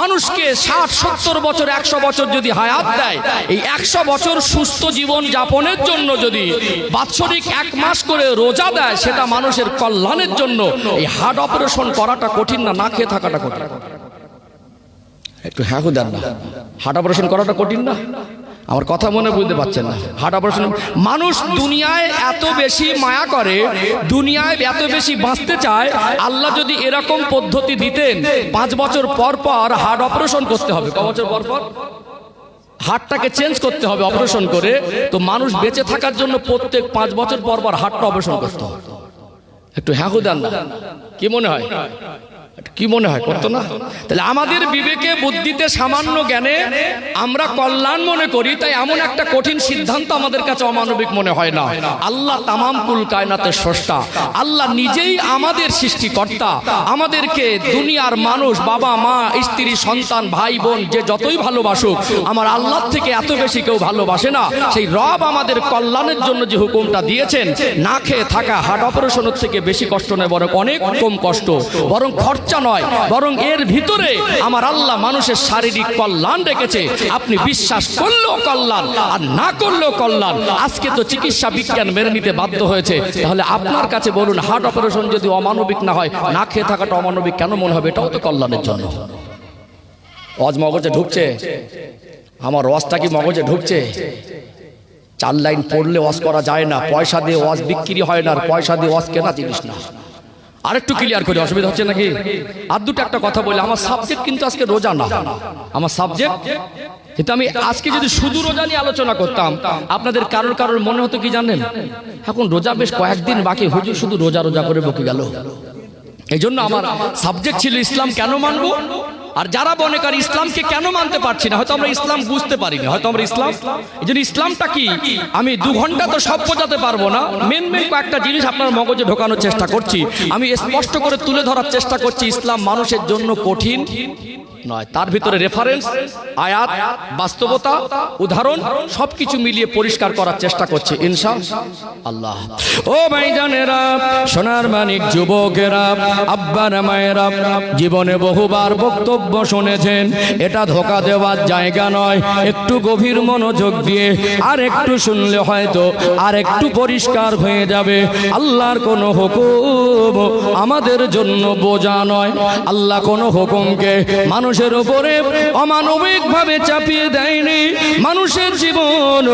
মানুষকে 60-70 বছর, 100 বছর যদি হায়াত দেয়, এই 100 বছর সুস্থ জীবন যাপনের জন্য যদি বাৎসরিক 1 মাস করে রোজা দেয়, সেটা মানুষের কল্যাণের জন্য। এই হার্ট অপারেশন করাটা কঠিন না? না খেয়ে থাকাটা কঠিন? একটু হ্যাঁ দেন না, হার্ট অপারেশন করাটা কঠিন না? আমার কথা মনে বুঝতে পারছেন না? হার্ট অপারেশন, মানুষ দুনিয়ায় এত বেশি মায়া করে, দুনিয়ায় এত বেশি বাঁচতে চায়, আল্লাহ যদি এরকম পদ্ধতি দিতেন, 5 বছর পর পর হার্ট অপারেশন করতে হবে। ক বছর পর পর হার্টটাকে চেঞ্জ করতে হবে অপারেশন করে, তো মানুষ বেঁচে থাকার জন্য প্রত্যেক 5 বছর পর পর হার্টটা অপারেশন করতে হবে। একটু হ্যাঁ দেন না, কি মনে হয়? কি মনে হয় করতো না? তাহলে আমাদের বিবেকে বুদ্ধিতে সামান্য জ্ঞানে আমরা কল্যাণ মনে করি, তাই এমন একটা কঠিন সিদ্ধান্ত আমাদের কাছে অমানবিক মনে হয় না। আল্লাহ তামাম কুল কায়নাতের স্রষ্টা, আল্লাহ নিজেই আমাদের সৃষ্টিকর্তা। আমাদেরকে দুনিয়ার মানুষ, বাবা মা স্ত্রী সন্তান ভাই বোন যে যতই ভালোবাসুক, আমার আল্লাহ থেকে এত বেশি কেউ ভালোবাসে না। সেই রব আমাদের কল্যাণের জন্য যে হুকুমটা দিয়েছেন, না খেয়ে থাকা হার্ট অপারেশনের থেকে বেশি কষ্ট নয়, বরং অনেক কম কষ্ট, বরং খরচা নয়, বরং এর ভিতরে আমার আল্লাহ মানুষের শারীরিক কল্যাণ রেখেছে। আপনি বিশ্বাস করলেও কল্যাণ আর না করলেও কল্যাণ। আজকে তো চিকিৎসা বিজ্ঞান মেনে নিতে বাধ্য হয়েছে। তাহলে আপনার কাছে বলুন, হার্ট অপারেশন যদি অমানবিক না হয়, না খেয়ে থাকাটা অমানবিক কেন মনে হবে? এটাও তো কল্যাণের জন্য। ওয়াজ মগজে ঢুকছে? আমার ওয়াজটা কি মগজে ঢুকছে? 4 লাইন পড়লে ওয়াজ করা যায় না, পয়সা দিয়ে ওয়াজ বিক্রি হয় না, আর পয়সা দিয়ে ওয়াজ কেনা জিনিস না। আরেকটু ক্লিয়ার করি, অসুবিধা হচ্ছে নাকি? আর দুটো একটা কথা বলি, আমার সাবজেক্ট কিন্তু আজকে রোজা না, আমার সাবজেক্ট কিন্তু আমি আজকে যদি শুধু রোজা নিয়ে আলোচনা করতাম, আপনাদের কারোর মনে হতো কি জানেন, এখন রোজা বেশ কয়েকদিন বাকি, হুজুর শুধু রোজা রোজা করে বকে গেল। এই জন্য আমার সাবজেক্ট ছিল ইসলাম কেন মানবো, আর যারা মনে করে ইসলামকে কেন মানতে পারছি না, হয়তো আমরা ইসলাম বুঝতে পারিনি, হয়তো আমরা ইসলাম, এই জন্য ইসলামটা কি আমি 2 ঘন্টা তো সব বোঝাতে পারবো না। মেন কয়েকটা জিনিস আপনার মগজে ঢোকানোর চেষ্টা করছি, আমি স্পষ্ট করে তুলে ধরার চেষ্টা করছি। ইসলাম মানুষের জন্য কঠিন নয়, তার ভিতরে রেফারেন্স, আয়াত, বাস্তবতা, উদাহরণ সবকিছু মিলিয়ে পরিষ্কার করার চেষ্টা করছি ইনশাআল্লাহ। ও ভাইজানেরা, সোনার মানিক যুবকেরা, আব্বারা মায়েরা, জীবনে বহুবার বক্তব্য শুনেছেন, এটা ধোঁকা দেওয়ার জায়গা নয়। একটু গভীর মনোযোগ দিয়ে আর একটু শুনলে হয়তো আর একটু পরিষ্কার হয়ে যাবে। আল্লাহর কোনো হুকুম আমাদের জন্য বোঝা নয়। আল্লাহ কোনো হুকুমকে মানুষের উপরে অমানবিক ভাবে চাপিয়ে দেয়নি। মানুষের জীবন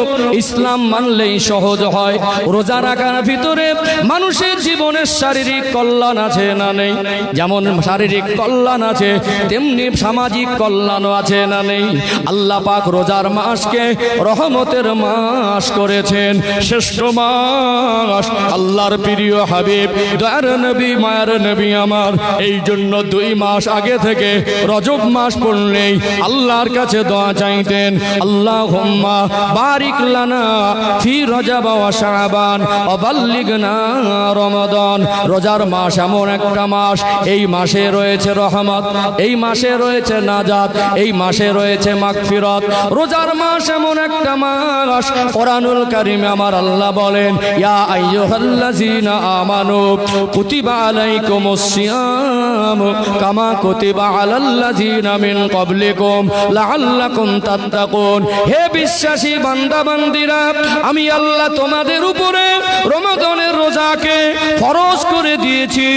ইসলাম মানলেই সহজ হয়। রোজা রাখার ভিতরে মানুষের জীবনের শারীরিক কল্যাণ আছে না নেই? যেমন শারীরিক কল্যাণ আছে, তেমনি সামাজিক কল্যাণও আছে না নেই? আল্লাহ পাক রোজার মাসকে রহমতের মাস করেছেন, শ্রেষ্ঠ মাস। আল্লাহর প্রিয় হাবিব, দয়ার নবী, মায়ের নবী আমার এই জন্য 2 মাস আগে থেকে রজব মাস পড়লেই আল্লাহর কাছে দোয়া চাইতেন, আল্লাহুম্মা বারিক লানা ফি রজব ওয়া শাবান ওয়া বাল্লিগনা রমাদান। রোজার মাস এমন একটা মাস, এই মাসে রয়েছে রহমত, এই মাসে রয়েছে নাজাত, এই মাসে রয়েছে মাগফিরাত। রোজার মাস এমন একটা মাস, কোরআনুল কারীমে আমার আল্লাহ বলেন, ইয়া আইয়ুহাল্লাযীনা আমানু কুতিবা আলাইকুমুস সিয়াম কামা কুতিবা আলাল্লাযীনা মিন ক্বাবলিকুম লাআল্লাকুম তাত্তাকুন। হে বিশ্বাসী বান্দা বান্দীরা, আমি আল্লাহ তোমাদের উপরে রমাদানের রোজাকে ফরজ করে দিয়েছি,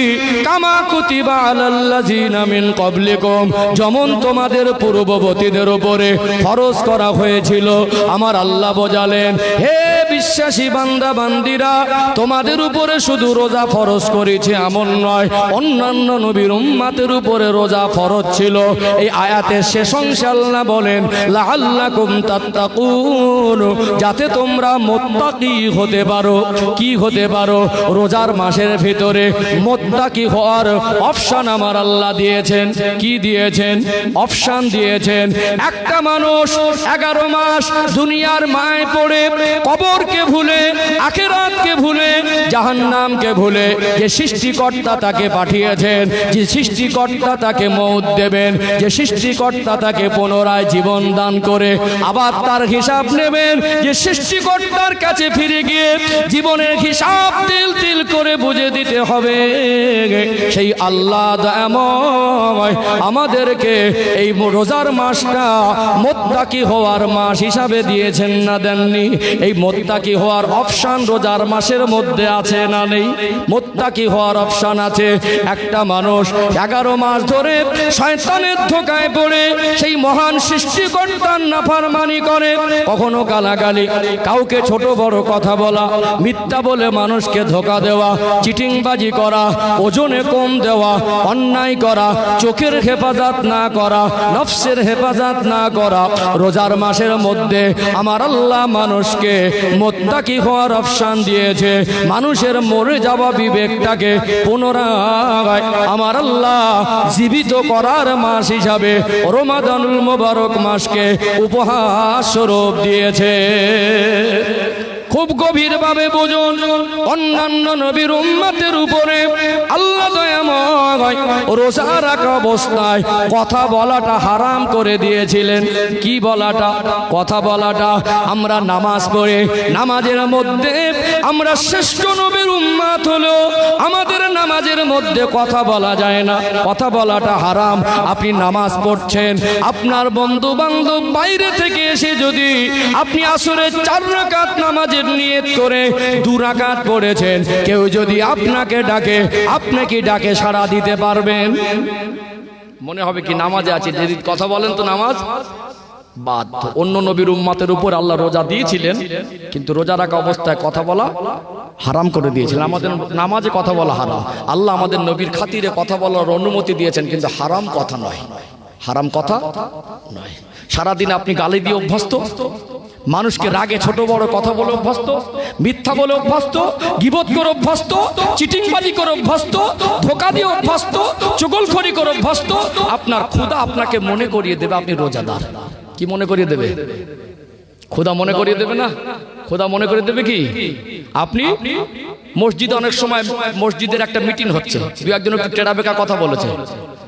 কামা কুতিবা আলাল্লাযীনা মিন ক্বাবলিকুম, যেমন তোমাদের পূর্ববর্তীদের উপরে ফরজ করা হয়েছিল। আমার আল্লাহ বোঝালেন, হে বিশ্বাসী বান্দা বান্দীরা, তোমাদের উপরে শুধু রোজা ফরজ করেছে এমন নয়, অন্যান্য নবীর উম্মতের উপরে রোজা ফরজ ছিল। এই আয়াতের শেষ অংশে আল্লাহ বলেন, লাআল্লাকুম তাত্তাকুন, যাতে তোমরা মুত্তাকি হতে পারো। কি হতে পারো? রোজার মাসের ভিতরে মুত্তাকি হওয়ার অপশন আমার আল্লাহ দিয়েছেন। কি দিয়েছেন? অপশন দিয়েছেন। একটা মানুষ 11 মাস দুনিয়ার মায় পড়ে, কবরকে ভুলে, আখিরাতকে ভুলে, জাহান্নামকে ভুলে, যে সৃষ্টিকর্তা তাকে পাঠিয়েছেন, যে সৃষ্টিকর্তা তাকে মওত দেবেন, যে সৃষ্টিকর্তা তাকে পুনরায় জীবন দান করে আবার তার হিসাব নেবেন, যে সৃষ্টিকর্তার কাছে ফিরে গিয়ে জীবনের হিসাব তিল তিল করে বুঝে দিতে হবে, সেই আল্লাহ দয়াময় আমাদেরকে এই রোজার মাসটা মুত্তাকি হওয়ার মাস হিসাবে দিয়েছেন না দেননি? এই মুত্তাকি হওয়ার অপশন রোজার মাসের মধ্যে আছে না নেই? মুত্তাকি হওয়ার অপশন আছে। একটা মানুষ 11 মাস ধরে শয়তানের ধোঁকায় পড়ে সেই মহান সৃষ্টিকর্তার নাফরমানি করে, কখনো গালাগালি, কাউকে ছোট বড় কথা বলা, মিথ্যা বলে মানুষকে ধোঁকা দেওয়া, চিটিংবাজি করা, ওজনে কম দেওয়া, অন্যায় করা, চোখের হেফাজত না করা, নফসের হেফাজত না করা। রোজার মাসের মধ্যে আমার আল্লাহ মানুষকে মুত্তাকি হওয়ার অপশন দিয়েছে। মানুষের মরে যাওয়া বিবেকটাকে পুনরায় আমার আল্লাহ জীবিত করার মাস হিসাবে রমাদানুল মোবারক মাসকে উপহার স্বরূপ দিয়েছে। খুব গভীরভাবে বুঝুন, অন্যান্য নবীর উম্মতের উপরে আল্লাহ দয়াময় রোজা রাখা অবস্থায় কথা বলাটা হারাম করে দিয়েছিলেন। কি বলাটা? কথা বলাটা। আমরা নামাজ পড়ে নামাজের মধ্যে আমরা শ্রেষ্ঠ নবীর উম্মত হলেও আমাদের নামাজের মধ্যে কথা বলা যায় না, কথা বলাটা হারাম। আপনি নামাজ পড়ছেন, আপনার বন্ধু বান্ধব বাইরে থেকে এসে যদি আপনি আসরের 4 রাকাত নামাজের নিয়ত করে 2 রাকাত পড়েছেন, কেউ যদি আপনাকে ডাকে, আপনি কি ডাকে সাড়া দিতে পারবেন? মনে হবে কি নামাজে আছে, যদি কথা বলেন তো নামাজ বাদ। অন্য নবীর উম্মতের উপর আল্লাহ রোজা দিয়েছিলেন, কিন্তু রোজা রাখা অবস্থায় কথা বলা হারাম করে দিয়েছিলেন। আমাদের নামাজে কথা বলা হারাম। আল্লাহ আমাদের নবীর খাতিরে কথা বলার অনুমতি দিয়েছেন, কিন্তু হারাম কথা নয়, হারাম কথা নয়। সারাদিন আপনি গালি দিয়ে অভ্যস্ত, মানুষকে রাগে ছোট বড় কথা বলে অভ্যস্ত, মিথ্যা বলে অভ্যস্ত, গীবত করে অভ্যস্ত, চিটিংবাজি করে অভ্যস্ত, ধোঁকা দিয়ে অভ্যস্ত, চুগলখড়ি করে অভ্যস্ত। আপনার খোদা আপনাকে মনে করিয়ে দেবে আপনি রোজাদার। কি মনে করিয়ে দেবে? খোদা মনে করিয়ে দেবে না? খোদা মনে করিয়ে দেবে কি? আপনি মসজিদে অনেক সময় মসজিদের একটা মিটিং হচ্ছে, 2-1 একটু টেরা বেকা কথা বলেছে,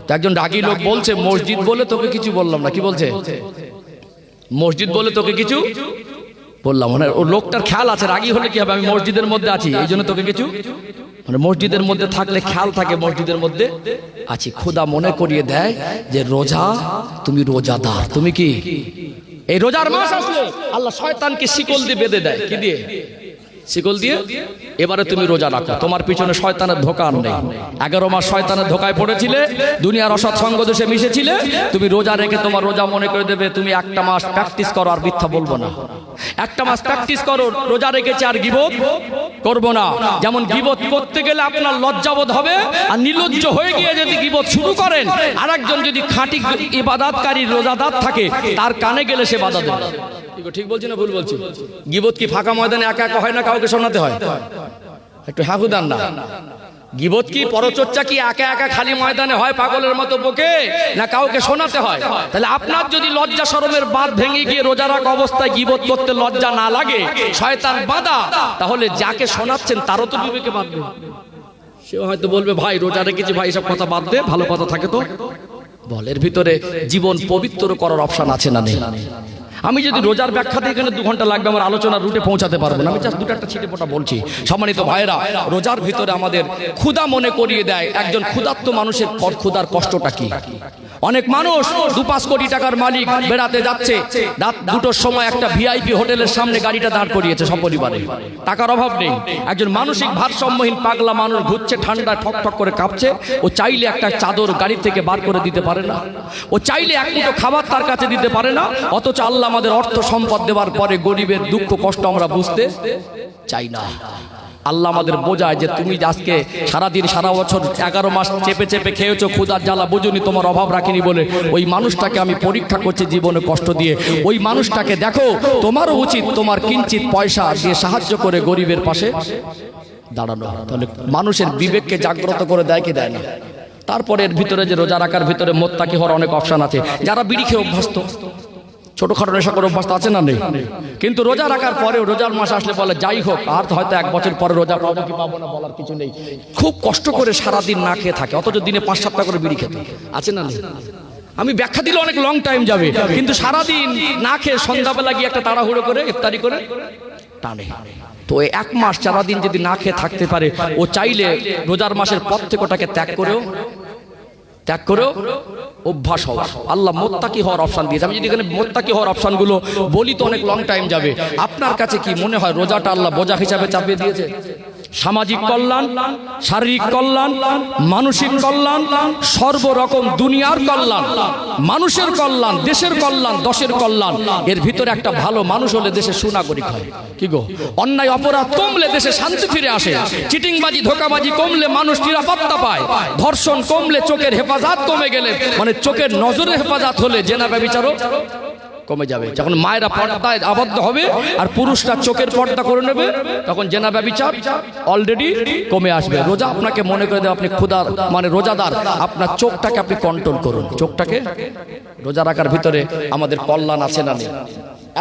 তো একজন রাগী লোক বলছে, মসজিদ বলে তোকে কিছু বললাম না। কি বলছে? মসজিদ বলে তোকে কিছু বললাম। মানে ও লোকটার খেয়াল আছে, রাগী হলে কি হবে, আমি মসজিদের মধ্যে আছি এই জন্য তোকে কিছু, মানে মসজিদের মধ্যে থাকলে খেয়াল থাকে মসজিদের মধ্যে আছি। খোদা মনে করিয়ে দেয় যে রোজা, তুমি রোজাদার। তুমি কি এই রোজার মাস আসলে আল্লাহ শয়তানকে শিকল দিয়ে বেঁধে দেয়। কি দিয়ে? শিকল দিয়ে। এবারে তুমি রোজা রাখো, তোমার পিছনে শয়তানের ধোঁকা নেই। 11 মাস শয়তানের ধোঁকায় পড়েছিলে, দুনিয়ার অসৎ সঙ্গ দোষে মিশেছিলে, তুমি রোজা রেখে তোমার রোজা মনে করে দেবে। তুমি 1টা মাস প্র্যাকটিস করো, আর মিথ্যা বলবো না। 1টা মাস প্র্যাকটিস করো, রোজা রেখেছে আর গীবত করবো না। যেমন গীবত করতে গেলে আপনার লজ্জাবোধ হবে, আর নির্লজ্জ হয়ে গিয়ে যদি গীবত শুরু করেন, আর একজন যদি খাঁটি ইবাদতকারী রোজাদার থাকে, তার কানে গেলে সে বাধা দেবে। ঠিক বলছি না ভুল বলছি? গীবত কি ফাঁকা ময়দানে একা একা হয় না, কাউকে শোনাতে হয়? একটু হাঁকুদান না। গীবত কি পরচর্চা কি একা একা খালি ময়দানে হয় পাগলের মতো বকে, না কাউকে শোনাতে হয়? তাহলে আপনার যদি লজ্জা শরমের বাঁধ ভেঙে গিয়ে রোজা রাখা অবস্থায় গীবত করতে লজ্জা না লাগে, শয়তান বাধা, তাহলে যাকে শোনাচ্ছেন তারও তো বিবেকে বাঁধবে। সেও হয়তো বলবে, ভাই রোজা রেখেছি ভাই, এসব কথা বাদ দে, ভালো কথা থাকে তো বল। এর ভিতরে জীবন পবিত্র করার অপশন আছে না নেই? আমি যদি রোজার ব্যাখ্যাতে এখানে 2 ঘন্টা লাগবে, আমার আলোচনার রুটে পৌঁছাতে পারবো না। আমি জাস্ট 2টা ছিটে ফোটা বলছি। সম্মানিত ভাইরা, রোজার ভিতরে আমাদের ক্ষুধা মনে করিয়ে দেয় একজন ক্ষুধার্ত মানুষের ক্ষুধার কষ্টটা কি। অনেক মানুষ 2-5 কোটি টাকার মালিক বেড়াতে যাচ্ছে, রাত 2টোর সময় একটা ভিআইপি হোটেলের সামনে গাড়িটা দাঁড় করিয়েছে সপরিবারে, টাকার অভাব নেই। একজন মানসিক ভারসাম্যহীন পাগলা মানুষ ঘুরছে, ঠান্ডা ঠক ঠক করে কাঁপছে, ও চাইলে একটা চাদর গাড়ি থেকে বার করে দিতে পারে না, ও চাইলে 1 মুঠো খাবার তার কাছে দিতে পারে না। অথচ আল্লাহ আমাদের অর্থ সম্পদ দেওয়ার পরে গরিবের দুঃখ কষ্ট আমরা বুঝতে চাই না। আল্লাহ আমাদের বোঝায় যে তুমি আজকে সারাদিন সারা বছর 11 মাস চেপে চেপে খেয়েছো, ক্ষুধার জ্বালা বুঝুনি, তোমার অভাব রাখিনি বলে ওই মানুষটাকে আমি পরীক্ষা করছি জীবনে কষ্ট দিয়ে। ওই মানুষটাকে দেখো, তোমারও উচিত তোমার কিঞ্চিত পয়সা দিয়ে সাহায্য করে গরিবের পাশে দাঁড়ানো। তাহলে মানুষের বিবেককে জাগ্রত করে দেয় কি দেয় না? তারপরে এর ভিতরে যে রোজা রাখার ভিতরে মোত্তাকি হওয়ার অনেক অপশন আছে। যারা বিড়ি খেয়ে অভ্যস্ত, ছোটখাটো নেশা করে অভ্যস্ত আছে না নেই? কিন্তু রোজা রাখার পরেও রোজার মাস আসলে বলে যাই হোক, আর হয়তো 1 বছর পরে রোজা পাবো কি পাবো না বলার কিছু নেই। খুব কষ্ট করে সারাদিন না খেয়ে থাকে, অথচ দিনে 5-7টা করে বিড়ি খেতে আছে না নেই? আমি ব্যাখ্যা দিলে অনেক লং টাইম যাবে, কিন্তু সারাদিন না খেয়ে সন্ধ্যাবেলা গিয়ে একটা তাড়াহুড়ো করে ইফতারি করে টানে। তো 1 মাস সারাদিন যদি না খেয়ে থাকতে পারে, ও চাইলে রোজার মাসের পর থেকে ওটাকে ত্যাগ করেও অভ্যাস হওয়া। আল্লাহ মোত্তাকি হওয়ার অপশন দিয়েছে। আমি যদি এখানে মোত্তাকি হওয়ার অপশনগুলো বলি তো অনেক লং টাইম যাবে। আপনার কাছে কি মনে হয় রোজাটা আল্লাহ বোঝা হিসাবে চাপিয়ে দিয়েছে? সামাজিক কল্যাণ, শারীরিক কল্যাণ, মানসিক কল্যাণ, সর্বরকম দুনিয়ার কল্যাণ, মানুষের কল্যাণ, দেশের কল্যাণ, দশের কল্যাণ। এর ভিতরে একটা ভালো মানুষ হলে দেশে সুনাগরিক হয়। কি গো, অন্যায় অপরাধ কমলে দেশে শান্তি ফিরে আসে, চিটিংবাজি ধোঁকাবাজি কমলে মানুষ নিরাপত্তা পায়, ধর্ষণ কমলে চোখের হেফাজত কমে গেলে, মানে চোখের নজরের হেফাজত হলে জেনা ব্যভিচারও কমে যাবে। যখন মায়েরা পর্দায় আবদ্ধ হবে আর পুরুষরা চোখের পর্দা করে নেবে, তখন জেনা ব্যভিচার অলরেডি কমে আসবে। রোজা আপনাকে মনে করে দেবে আপনি ক্ষুধার, মানে রোজাদার, আপনার চোখটাকে আপনি কন্ট্রোল করুন। চোখটাকে রোজা রাখার ভিতরে আমাদের কল্যাণ আছে না নেই?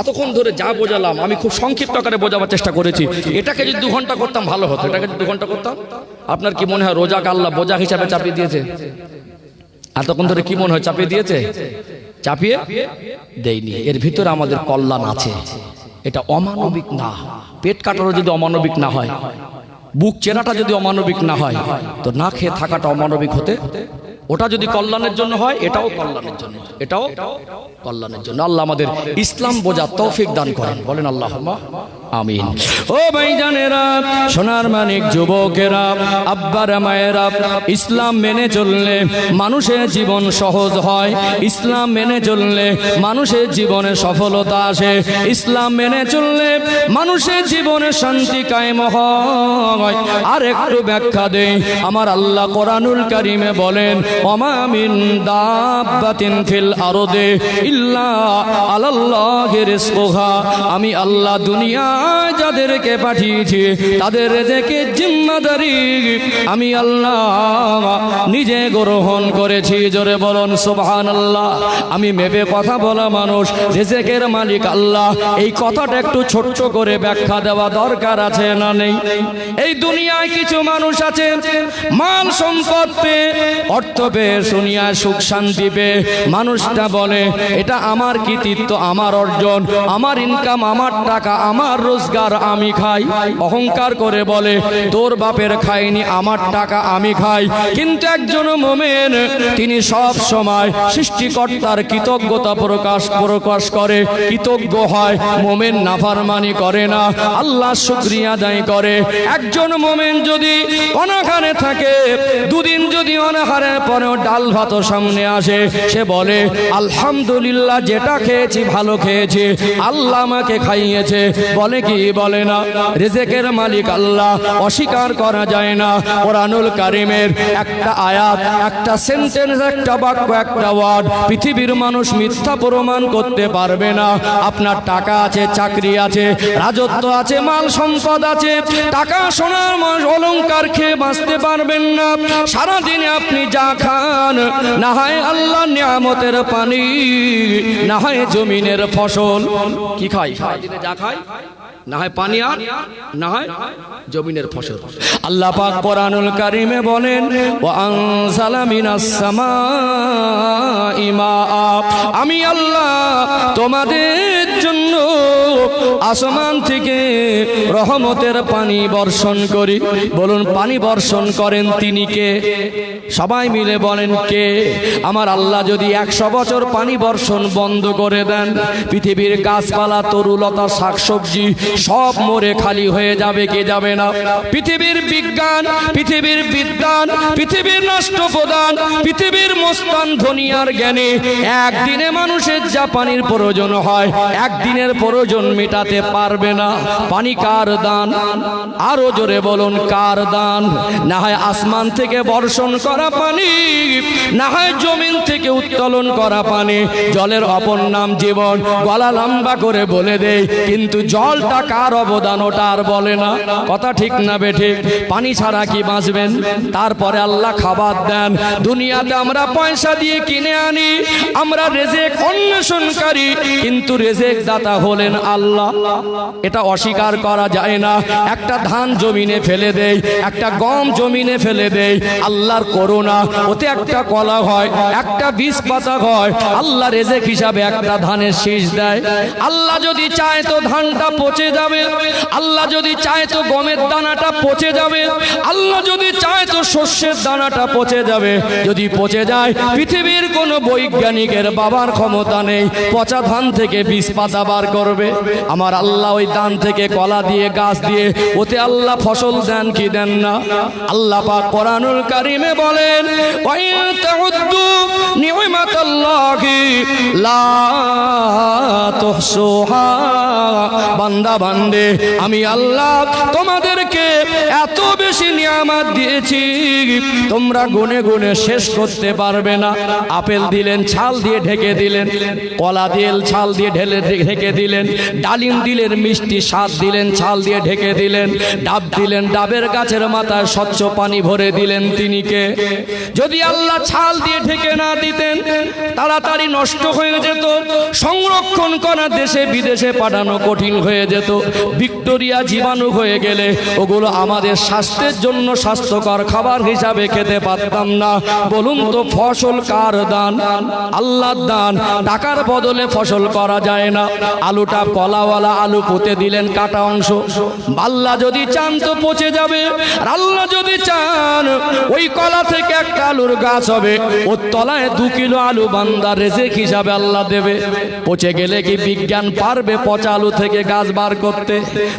এতক্ষণ ধরে যা বোঝালাম আমি খুব সংক্ষিপ্ত আকারে বোঝাবার চেষ্টা করেছি। এটাকে যদি 2 ঘন্টা করতাম ভালো হতো। এটাকে যদি 2 ঘন্টা করতাম, আপনার কি মনে হয় রোজাকে আল্লাহ বোঝা হিসাবে চাপিয়ে দিয়েছে? এতক্ষণ ধরে কি মনে হয় চাপিয়ে দিয়েছে? চাপিয়ে দেয়নি। এর ভিতরে আমাদের কল্যাণ আছে, এটা অমানবিক না। পেট কাটারও যদি অমানবিক না হয়, বুক চেনাটা যদি অমানবিক না হয়, তো না খেয়ে থাকাটা অমানবিক হতে, ওটা যদি কল্যাণের জন্য হয়, এটাও কল্যাণের জন্য, এটাও কল্যাণের জন্য। আল্লাহ আমাদের ইসলাম বোঝার তৌফিক দান করেন, বলেন আল্লাহুম্মা আমিন। ও ভাইজানেরা, সোনার মানিক যুবকেরা, আব্বারা মায়েরা, ইসলাম মেনে চললে মানুষের জীবন সহজ হয়, ইসলাম মেনে চললে মানুষের জীবনে সফলতা আসে, ইসলাম মেনে চললে মানুষের জীবনে শান্তি কায়েম হয়। আর একটু ব্যাখ্যা দেই, আমার আল্লাহ কোরআনুল কারীমে বলেন, ওমা মিন দাব্বাতিন ফিল আরদি ইল্লা আলাল্লাহি রিজকুহা। আমি আল্লাহ দুনিয়া যাদেরকে পাঠিয়েছি তাদের রেজেকের জিম্মাদারি আমি আল্লাহ নিজে গ্রহণ করেছি। জোরে বলুন সুবহানাল্লাহ। আমি মেপে কথা বলা মানুষ, রেজেকের মালিক আল্লাহ, এই কথাটা একটু ছোট্ট করে ব্যাখ্যা দেওয়া দরকার আছে না নেই? এই দুনিয়ায় কিছু মানুষ আছে, মাল সম্পদ পেয়ে, অর্থ পেয়ে, দুনিয়ায় সুখ শান্তি পেয়ে মানুষটা বলে এটা আমার কৃতিত্ব, আমার অর্জন, আমার ইনকাম, আমার টাকা, আমার রোজগার, আমি খাই। অহংকার করে বলে তোর বাপের খাইনি, আমার টাকা আমি খাই। কিন্তু একজন মুমিন তিনি সব সময় সৃষ্টিকর্তার কৃতজ্ঞতা প্রকাশ করে, কৃতজ্ঞ হয়। মুমিন নাফরমানি করে না, আল্লাহ শুকরিয়া আদায় করে। একজন মুমিন যদি অনাহারে থাকে, দুদিন যদি অনাহারের পরেও ডাল ভাত সামনে আসে, সে বলে আলহামদুলিল্লাহ, যেটা খেয়েছি ভালো খেয়েছি, আল্লাহ আমাকে খাইয়েছে। বলে কি বলে না? রিজেকের মালিক আল্লাহ, অস্বীকার করা যায় না। কোরআনুল কারীমের একটা আয়াত, একটা সেন্টেন্স, একটা বাক্য, একটা ওয়ার্ড পৃথিবীর মানুষ মিথ্যা প্রমাণ করতে পারবে না। আপনার টাকা আছে, চাকরি আছে, রাজত্ব আছে, মাল সম্পদ আছে, টাকা সোনার অলংকার খেয়ে বাঁচতে পারবেন না। সারাদিনে আপনি যা খান, না হয় আল্লাহ নিয়ামতের পানি, না হয় জমিনের ফসল। কি খাই? সারাদিনে যা খাই, না হয় পানি আর না হয় জমিনের ফসল। আল্লাহ পাক কোরআনুল কারীমে বলেন, ওয়া আনজালা মিনাস সামাই মাআ। আমি আল্লাহ তোমাদের জন্য আসমান থেকে রহমতের পানি বর্ষণ করি। বলুন, পানি বর্ষণ করেন তিনি কে? সবাই মিলে বলেন কে? আমার আল্লাহ যদি 100 বছর পানি বর্ষণ বন্ধ করে দেন, পৃথিবীর গাছপালা, তরুলতা, শাকসবজি সব মরে খালি হয়ে যাবে, কে যাবে না? পৃথিবীর বিজ্ঞান, পৃথিবীর বিদ্যান, পৃথিবীর রাষ্ট্রপ্রধান, পৃথিবীর মস্তান ধনিয়ার জ্ঞানে একদিনে মানুষের যা পানির প্রয়োজন হয়, একদিনের প্রয়োজন মেটাতে পারবে না। পানি কার দান? আরো জোরে বলুন, কার দান? না হয় আসমান থেকে বর্ষণ করা পানি, না হয় জমিন থেকে উত্তোলন করা পানি। জলের অপর নাম জীবন, গলা লম্বা করে বলে দেয়, কিন্তু জলটা কার অবদান ওটা আর বলে না। কথা ঠিক না বেঠিক? পানি ছাড়া কি বাঁচবেন? তারপরে আল্লাহ খাবার দেন। দুনিয়াতে আমরা পয়সা দিয়ে কিনে আনি, আমরা রেজেক অন্বেষণকারী, কিন্তু রেজেক দাতা হলেন আল্লাহ। এটা অস্বীকার করা যায় না। একটা ধান জমিনে ফেলে দেই, একটা গম জমিনে ফেলে দেই, আল্লাহর করুণা, ওতে একটা কলা হয়, একটা বীজ পাতা হয়, আল্লাহ রেজেক হিসাবে একটা ধানের শীষ দেয়। আল্লাহ যদি চায় তো ধানটা পচে যাবে, আল্লাহ যদি চায় তো গমের দানাটা পচে যাবে, আল্লাহ যদি চায় তো শস্যের দানাটা পচে যাবে, যদি পচে যায় পৃথিবীর কোনো বৈজ্ঞানিকের বাবার ক্ষমতা নেই পচা ধান থেকে বীজ পাতা বার করবে। আমার আল্লাহ ওই ধান থেকে কলা দিয়ে গাছ দিয়ে ওতে আল্লাহ ফসল দেন কি দেন না? আল্লাহ পাক কোরআনুল কারীমে বলেন ওয়া তাউদ্দু নি'মাতাল্লাহি লা তুহসুহা। বান্দা বান্দে আমি আল্লাহ তোমাদেরকে এত বেশি নিয়ামত দিয়েছি তোমরা গুনে গুনে শেষ করতে পারবে না। আপেল দিলেন ছাল দিয়ে ঢেকে দিলেন, কলা দিলেন ছাল দিয়ে ঢেকে দিলেন, ডালিম দিলেন মিষ্টি স্বাদ দিলেন ছাল দিয়ে ঢেকে দিলেন, ডাব দিলেন ডাবের গাছের মাথায় স্বচ্ছ পানি ভরে দিলেন। তিনি কে? যদি আল্লাহ ছাল দিয়ে ঢেকে না দিতেন তাড়াতাড়ি নষ্ট হয়ে যেত, সংরক্ষণ করা দেশে বিদেশে পাঠানো কঠিন হয়ে যেত, ভিক্টোরিয়া জীবাণু হয়ে গেলে ওগুলো আমাদের স্বাস্থ্যের জন্য স্বাস্থ্যকর খাবার হিসাবে খেতে পারতাম না। বলুন তো ফসল কার দান? আল্লাহর দান। টাকার বদলে ফসল করা যায় না। আলুটা কলাওয়ালা আলু পুঁতে দিলেন কাটা অংশ, আল্লাহ যদি চান তো পচে যাবে, আর আল্লাহ যদি চান ওই কলা থেকে একটা আলুর গাছ হবে, ওর তলায় 2 কিলো আলু বান্দা রেজেক হিসাবে আল্লাহ দেবে। পচে গেলে কি বিজ্ঞান পারবে পচা আলু থেকে গাছ বার করতে?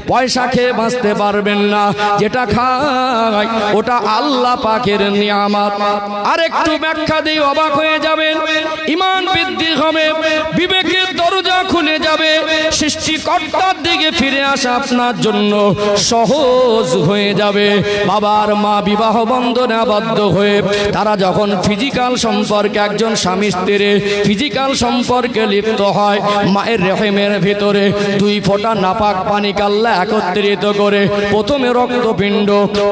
পয়সা খেয়ে বাঁচতে পারবেন না। যেটা খায় ওটা আল্লাহ পাকের নিয়ামত। আর একটু ব্যাখ্যা দিয়ে অবাক হয়ে যাবেন, ঈমান বৃদ্ধি হবে, বিবেকের দরজা খুলে যাবে, সৃষ্টিকর্তার দিকে ফিরে আসা আপনার জন্য সহজ হয়ে যাবে। বাবার মা বিবাহ বন্ধনে আবদ্ধ হয়ে তারা যখন ফিজিক্যাল সম্পর্কে একজন স্বামী স্ত্রী ফিজিক্যাল সম্পর্কে লিপ্ত হয়, মায়ের রেহেমের ভিতরে 2 ফোঁটা নাপাক পানি আল্লাহ একত্রিত করে প্রথমে রক্তপিণ্ড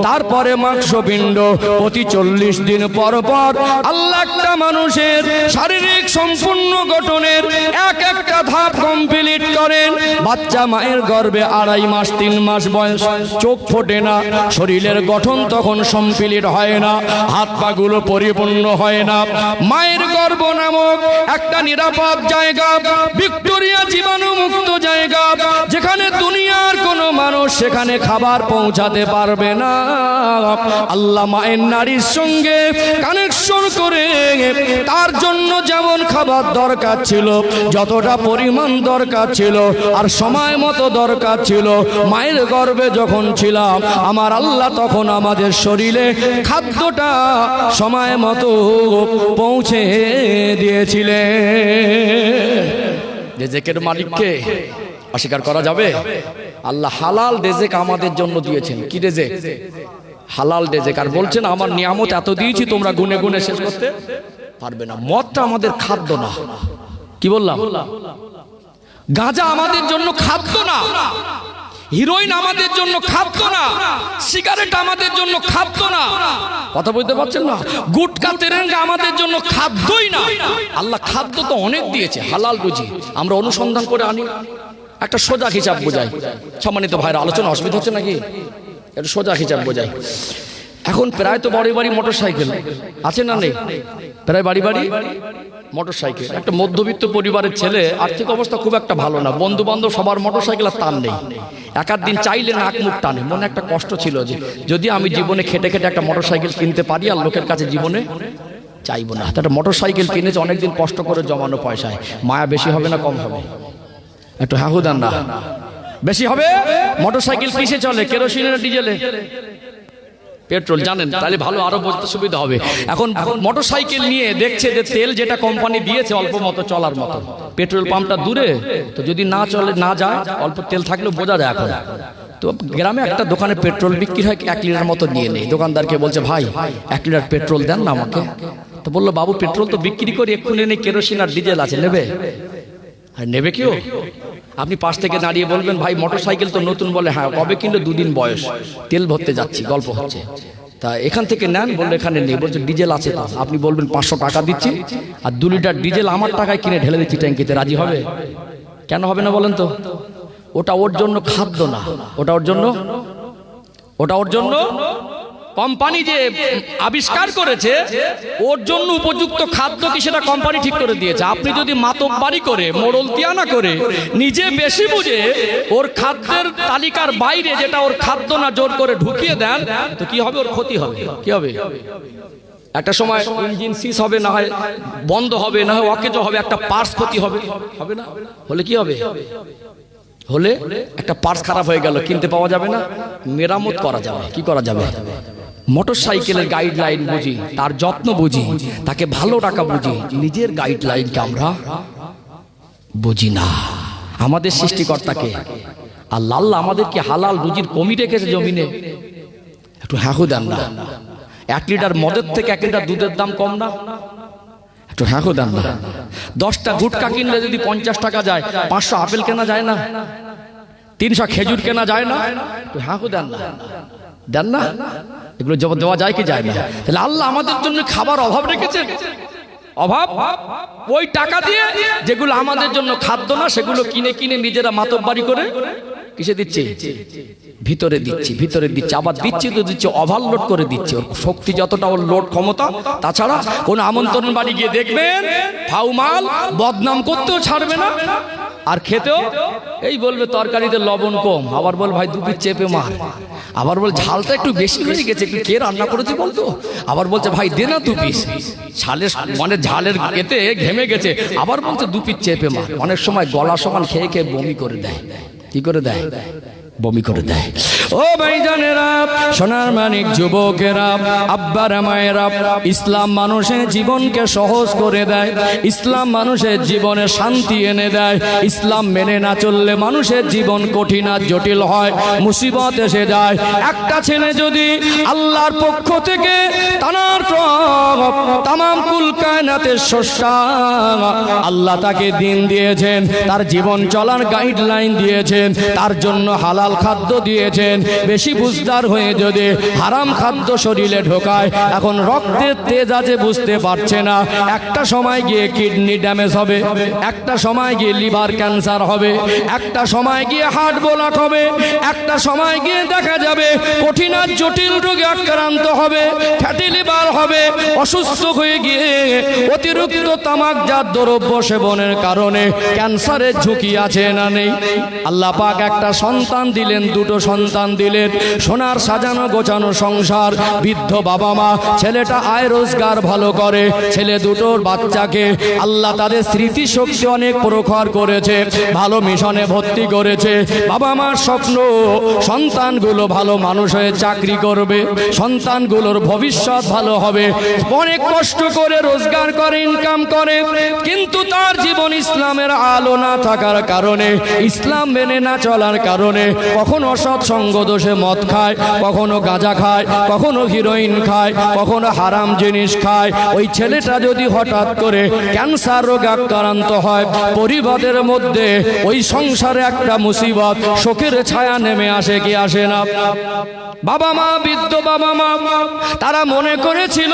তারপরে মাংসপিণ্ড প্রতি 40 দিন পর পর আল্লাহ একটা মানুষের শারীরিক সম্পূর্ণ গঠনের একটা ধাপ কমপ্লিট করেন। বাচ্চা মায়ের গর্ভে 2.5 মাস 3 মাস বয়স, চোখ ফোটে না, শরীরের গঠন তখন সম্পূর্ণ হয় না, হাত পা গুলো পরিপূর্ণ হয় না। মায়ের গর্ভ নামক একটা নিরাপদ জায়গা, ভিক্টোরিয়া জীবাণু মুক্ত জায়গা, যেখানে দুনিয়ার কোনো মানুষ সেখানে খাবার পৌঁছাতে পারবে না। আল্লাহ মায়ের নারীর সঙ্গে কানেকশন করে তার জন্য যেমন খাবার দরকার ছিল, যতটা পরিমাণ দরকার ছিল আর সময় মতো দরকার ছিল, মায়ের গর্ভে যখন ছিলাম আমার আল্লাহ তখন আমাদের শরীরে খাদ্যটা সময় মতো পৌঁছে দিয়েছিলেন। রিজিকের মালিককে অস্বীকার করা যাবে? আল্লাহ হালাল রিজিক আমাদের জন্য দিয়েছেন। কি রিজিক? হালাল রিজিক। আর বলছেন আমার নিয়ামত এত দিয়েছি তোমরা গুনে গুনে শেষ করতে পারবে না। মদটা আমাদের খাদ্য না। কি বললাম? গাঁজা আমাদের জন্য খাদ্য না, হিরোইন আমাদের জন্য খাদ্য না, সিগারেট আমাদের জন্য খাদ্য না। কথা বলতে পারছেন না? গুটকা তেরেঙ্গা আমাদের জন্য খাদ্যই না। আল্লাহ খাদ্য তো অনেক দিয়েছে, হালাল রুজি আমরা অনুসন্ধান করে আনি। একটা সোজা হিসাব বোঝাই, সম্মানিত ভাইরা, আলোচনা অসুবিধা হচ্ছে নাকি? একটা সোজা হিসাব বোঝাই। এখন প্রায় তো বাড়ি বাড়ি মোটর সাইকেল আছে না নেই? প্রায় বাড়ি বাড়ি মোটর সাইকেল। একটা মধ্যবিত্ত পরিবারের ছেলে, আর্থিক অবস্থা খুব একটা ভালো না, বন্ধু বান্ধব সবার মোটর সাইকেল, আর টান নেই। এক দিন চাইলে নাক মুখ টানে। মনে একটা কষ্ট ছিল যে যদি আমি জীবনে খেটে খেটে একটা মোটর সাইকেল কিনতে পারি আর লোকের কাছে জীবনে চাইবো না। একটা মোটর সাইকেল কিনেছে অনেকদিন কষ্ট করে জমানো পয়সায়। মায়া বেশি হবে না কম হবে? একটু হাহুদান না, বেশি হবে। মোটর সাইকেল কিসে চলে? কেরোসিনে না ডিজেলে? পেট্রোল। জানেন? তাহলে ভালো, আরো বুঝতে সুবিধা হবে। এখন মোটর সাইকেল নিয়ে দেখছে যে তেল যেটা কোম্পানি দিয়েছে অল্প মতো চলার মতো, পেট্রোল পাম্পটা দূরে, তো যদি না চলে না যায়, অল্প তেল থাকলেও বোঝা যায়। এখন তো গ্রামে একটা দোকানে পেট্রোল বিক্রি হয়, 1 লিটার মতো নিয়ে নেই। দোকানদারকে বলছে ভাই 1 লিটার পেট্রোল দেন না আমাকে। তো বললো বাবু পেট্রোল তো বিক্রি করি, এক্ষুনি নেই, কেরোসিন আর ডিজেল আছে, নেবে? আর নেবে কেউ? আপনি পাশ থেকে দাঁড়িয়ে বলবেন ভাই মোটর সাইকেল তো নতুন, বলে হ্যাঁ কবে কিনলো? 2 দিন বয়স, তেল ভরতে যাচ্ছি, গল্প হচ্ছে। তা এখান থেকে নেন, বললে এখানে নেই। বলছে ডিজেল আছে তো। আপনি বলবেন 500 টাকা দিচ্ছি আর 2 লিটার ডিজেল আমার টাকায় কিনে ঢেলে দিচ্ছি ট্যাঙ্কিতে, রাজি হবে? কেন হবে না বলেন তো? ওটা ওর জন্য খাদ্য না, ওটা ওর জন্য কোম্পানি যে আবিষ্কার করেছে ওর জন্য উপযুক্ত খাদ্য কি সেটা কোম্পানি ঠিক করে দিয়েছে। আপনি যদি মাতব্বারি করে মোড়লতিয়া না করে নিজে বেশি বুঝে ওর খাদ্যের তালিকার বাইরে যেটা ওর খাদ্য না জোর করে ঢুকিয়ে দেন তো কি হবে? ওর ক্ষতি হবে। কি হবে? একটা সময় ইঞ্জিন সিজ হবে, না হয় বন্ধ হবে, না হয় অকেজো হবে, একটা পার্টস ক্ষতি হবে, হবে না? হলে কি হবে? হলে একটা পার্টস খারাপ হয়ে গেল, কিনতে পাওয়া যাবে না, মেরামত করা যাবে। কি করা যাবে? মোটর সাইকেলের গাইডলাইন বুঝি, তার যত্ন বুঝি, তাকে ভালো রাখা বুঝি, নিজের গাইডলাইনকে আমরা বুঝি না। আমাদের সৃষ্টিকর্তাকে আল্লাহ আমাদেরকে হালাল রুজির কমি রেখেছে জমিনে। একটু হ্যাঁ দেন না? 1 লিটার মদের থেকে 1 লিটার দুধের দাম কম না? একটু হ্যাঁ দেন না? 10টা গুটকা কিনলে যদি 50 টাকা যায়, 500 আপেল কেনা যায় না? 300 খেজুর কেনা যায় না? একটু হ্যাঁ দেন না? দেন না? এগুলো জবাব দেওয়া যায় কি যায় না? তাহলে আল্লাহ আমাদের জন্য খাবার অভাব রেখেছেন। অভাব ওই টাকা দিয়ে যেগুলো আমাদের জন্য খাদ্য না সেগুলো কিনে কিনে নিজেরা মাতব্বারি করে কিসে দিচ্ছে? ভিতরে দিচ্ছি, ভিতরে দিচ্ছি, আবার দিচ্ছি তো দিচ্ছি, ওভারলোড করে দিচ্ছি। ওর শক্তি যতটা ওর লোড ক্ষমতা। তাছাড়া কোন আমন্ত্রণ বাড়ি গিয়ে দেখবেন ফাউমাল বদনাম করতেও ছাড়বে না, আর খেতেও এই বলবে তরকারিতে লবণ কম, আবার বল ভাই 2 পিস চেপে মার, আবার বল ঝালটা একটু বেশি হয়ে গেছে, একটু কে রান্না করেছে বলতো, আবার বলছে ভাই দে না 2 পিস, ঝালের মানে ঝালের এতে ঘেমে গেছে, আবার বলছে 2 পিস চেপে মার। অনেক সময় গলা সমান খেয়ে খেয়ে বমি করে দেয়। কি করে দেয়? বমি করে দেয়। ও ভাইজানেরা, সোনার মানিক যুবকেরা, আব্বারা মায়েরা, ইসলাম মানুষের জীবনকে সহজ করে দেয়। ইসলাম মানুষের জীবনে শান্তি এনে দেয়। ইসলাম মেনে না চললে মানুষের জীবন কঠিন আর জটিল হয়, মুসিবত এসে যায়। একটা ছেলে যদি আল্লাহর পক্ষ থেকে তামাম কুল কায়নাতের স্রষ্টা আল্লাহ তাকে দিন দিয়েছেন, তার জীবন চলার গাইডলাইন দিয়েছেন, তার জন্য হালাল খাদ্য দিয়েছেন। বেশি বুঝদার হয়ে যদি হারাম খাদ্য শরীরে ঢোকায়, এখন রক্তের তেজ আছে বুঝতে পারছে না, একটা সময় গিয়ে কিডনি ড্যামেজ হবে, একটা সময় গিয়ে লিভার ক্যান্সার হবে, একটা সময় গিয়ে হার্ট ব্লক হবে, একটা সময় গিয়ে দেখা যাবে কঠিন আর জটিল রোগে আক্রান্ত হবে, ফ্যাটি লিভার হবে, অসুস্থ হয়ে গিয়ে অতিরিক্ত তামাকজাত দ্রব্য সেবনের কারণে ক্যান্সারের ঝুঁকি আছে না নেই? আল্লাহ পাক একটা সন্তান দিলেন, 2টো সন্তান দিলেন, সোনার সাজানো গোছানো সংসার, বৃদ্ধ বাবা মা, ছেলেটা আয় রোজগার ভালো করে, ছেলে 2টোর বাচ্চাকে আল্লাহ তাদের স্মৃতি শক্তি অনেক প্রখর করেছে, ভালো মিশনে ভর্তি করেছে। বাবা মার স্বপ্ন সন্তানগুলো ভালো মানুষ হয়ে চাকরি করবে, সন্তানগুলোর ভবিষ্যৎ ভালো হবে, অনেক কষ্ট করে রোজগার করে, ইনকাম করে, কিন্তু তার জীবন ইসলামের আলো না থাকার কারণে, ইসলাম মেনে না চলার কারণে কখনো অসৎ সঙ্গ দোষে মদ খায়, কখনো গাঁজা খায়, কখনো হিরোইন খায়, কখনো হারাম জিনিস খায়। ওই ছেলেটা যদি হঠাৎ করে ক্যান্সার রোগে আক্রান্ত হয়, পরিবারের মধ্যে ওই সংসারে একটা মুসিবত, শোকের ছায়া নেমে আসে কি আসে না? বাবা মা, বৃদ্ধ বাবা মা, তারা মনে করেছিল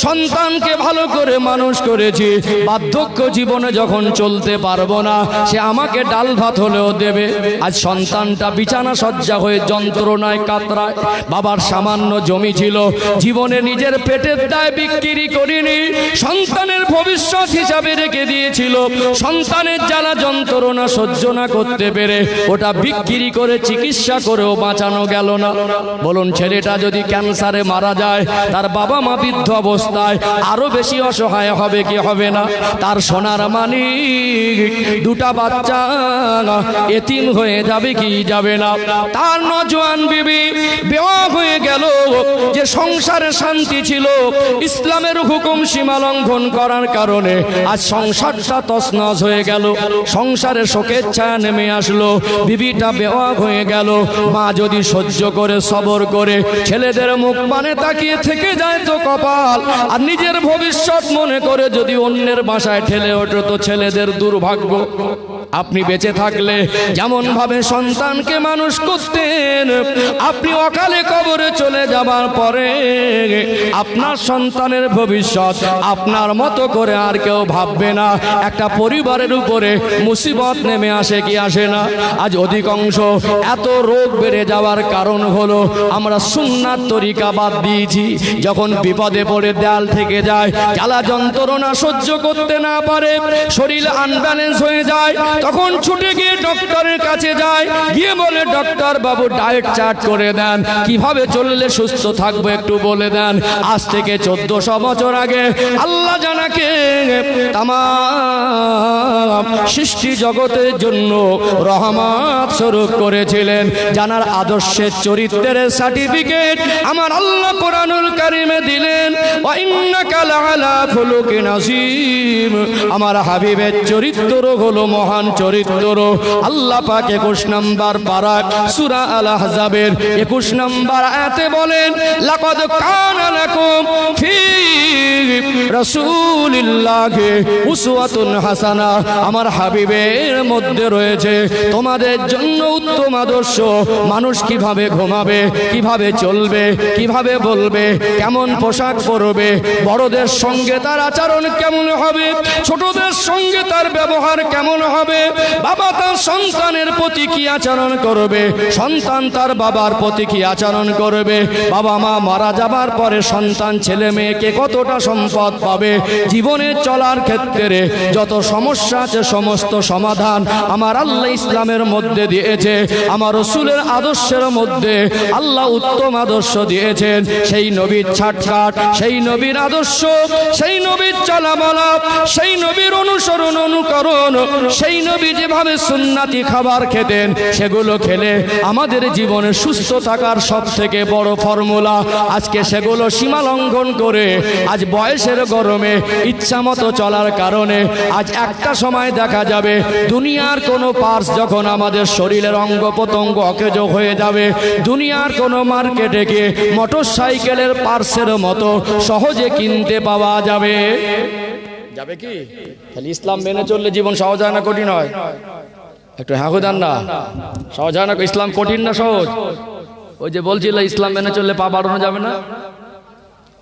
সন্তানকে ভালো করে মানুষ করেছি, বার্ধক্য জীবনে যখন চলতে পারবো না সে আমাকে ডাল ভাত হলেও দেবে। আজ সন্তানটা বিছানা সজ্জা হয়ে যন্ত্রণায় কাতরায়। বাবার সামান্য জমি ছিল, জীবনে নিজের পেটের দায় বিক্রি করিনি, সন্তানের ভবিষ্যৎ হিসাবে রেখে দিয়েছিল। সন্তানের জ্বালা যন্ত্রণা সহ্য না করতে পেরে ওটা বিক্রি করে চিকিৎসা করেও বাঁচানো গেল না। বলুন, ছেলেটা যদি ক্যান্সারে মারা যায়, তার বাবা মা বৃদ্ধ অবস্থায় আরো বেশি অসহায় হবে কি হবে না? তার সোনার মানিক 2টা বাচ্চা এতিম হয়ে যাবে কি যাবে না? তার নজওয়ান বিবি বিবাহ হয়ে গেল, যে সংসারে শান্তি ছিল, ইসলামের হুকুম সীমা লঙ্ঘন করার কারণে আজ সংসারটা তছনছ হয়ে গেল, সংসারে শোকের ছায়া নেমে আসলো, বিবিটা বিবাহ হয়ে গেল। মা যদি সহ্য করে সবর করে ছেলেদের মুখ পানে তাকিয়ে থেকে যায় তো কপাল, আর নিজের ভবিষ্যৎ মনে করে যদি অন্যের বাসায় ঠেলে ওঠে তো ছেলেদের দুর্ভাগ্য। আপনি বেঁচে থাকলে যেমন ভাবে সন্তানকে মানুষ করতেন, আপনি অকালে কবরে চলে যাবার পরে আপনার সন্তানের ভবিষ্যৎ আপনার মতো করে আর কেউ ভাববে না। একটা পরিবারের উপরে মুসিবত নেমে আসে কি আসে না? আজ অধিকাংশ এত রোগ বেড়ে যাওয়ার কারণ হলো আমরা সুন্নাত তরিকা বাদ দিয়েছি। যখন বিপদে পড়ে দেয়াল থেকে যায়, জ্বালা যন্ত্রণা সহ্য করতে না পারে, শরীর আনব্যালেন্স হয়ে যায়, তখন ছুটে গিয়ে ডক্টরের কাছে যায়, গিয়ে বলে ডক্টর বাবু ডায়েট চার্ট করে দেন, কিভাবে চললে সুস্থ থাকবো একটু বলে দেন। আজ থেকে 1400 বছর আগে আল্লাহ জানাকে তামাম সৃষ্টি জগতের জন্য রহমত স্বরূপ করেছিলেন। জানার আদর্শের চরিত্রের সার্টিফিকেট আমার আল্লাহ কোরআনুল কারিমে দিলেন, ওয়া ইন্নাকা লাআলা খুলুকিন আযীম। আমার হাবিবের চরিত্র হলো মহান চরিত্র। আল্লাহ পাক 21 নম্বর পারা সূরা আল আহজাবের 21 নম্বর আয়াতে বলেন, লাকাদ কানা লাকুম ফি রাসূলিল্লাহি উসওয়াতুন হাসানা। আমার হাবিবের মধ্যে রয়েছে তোমাদের জন্য উত্তম আদর্শ। মানুষ কিভাবে ঘুমাবে, কিভাবে চলবে, কিভাবে বলবে, কেমন পোশাক পরবে, বড়দের সঙ্গে তার আচরণ কেমন হবে, ছোটদের সঙ্গে তার ব্যবহার কেমন হবে, বাবা তার সন্তানের প্রতি কি আচরণ করবে, সন্তান তার বাবার প্রতি কি আচরণ করবে, বাবা মা মারা যাবার পরে সন্তান ছেলে মেয়েকে কতটা সম্পদ পাবে, জীবনে চলার ক্ষেত্রে যত সমস্যা আছে সমস্ত সমাধান আমার আল্লাহ ইসলামের মধ্যে দিয়েছে। আমার রাসূলের আদর্শের মধ্যে আল্লাহ উত্তম আদর্শ দিয়েছেন। সেই নবীর ছাটকাট, সেই নবীর আদর্শ, সেই নবীর চলাবলা, সেই নবীর অনুসরণ অনুকরণ, সেই নবী যেভাবে সুন্নাতি খাবার খেতেন সেগুলো খেলে আমাদের জীবনে সুস্থ থাকার সব থেকে বড় ফর্মুলা। আজকে সেগুলো সীমা লঙ্ঘন করে আজ বয়সের গরমে ইচ্ছা মতো চলার কারণে আজ একটা সময় দেখা যাবে দুনিয়ার কোনো পার্টস যখন আমাদের শরীরের অঙ্গ প্রত্যঙ্গ অকেজ হয়ে যাবে, দুনিয়ার কোনো মার্কেটে গিয়ে মোটর সাইকেলের পার্টসের মতো সহজে কিনতে পাওয়া যাবে। যাবে কি? তাহলে ইসলাম মেনে চললে জীবন সহজ হয় না কঠিন হয়? একটু হ্যাঁ দেন না। সহজ হয় না? ইসলাম কঠিন না সহজ? ওই যে বলছিল ইসলাম মেনে চললে পা বাড়ানো যাবে না,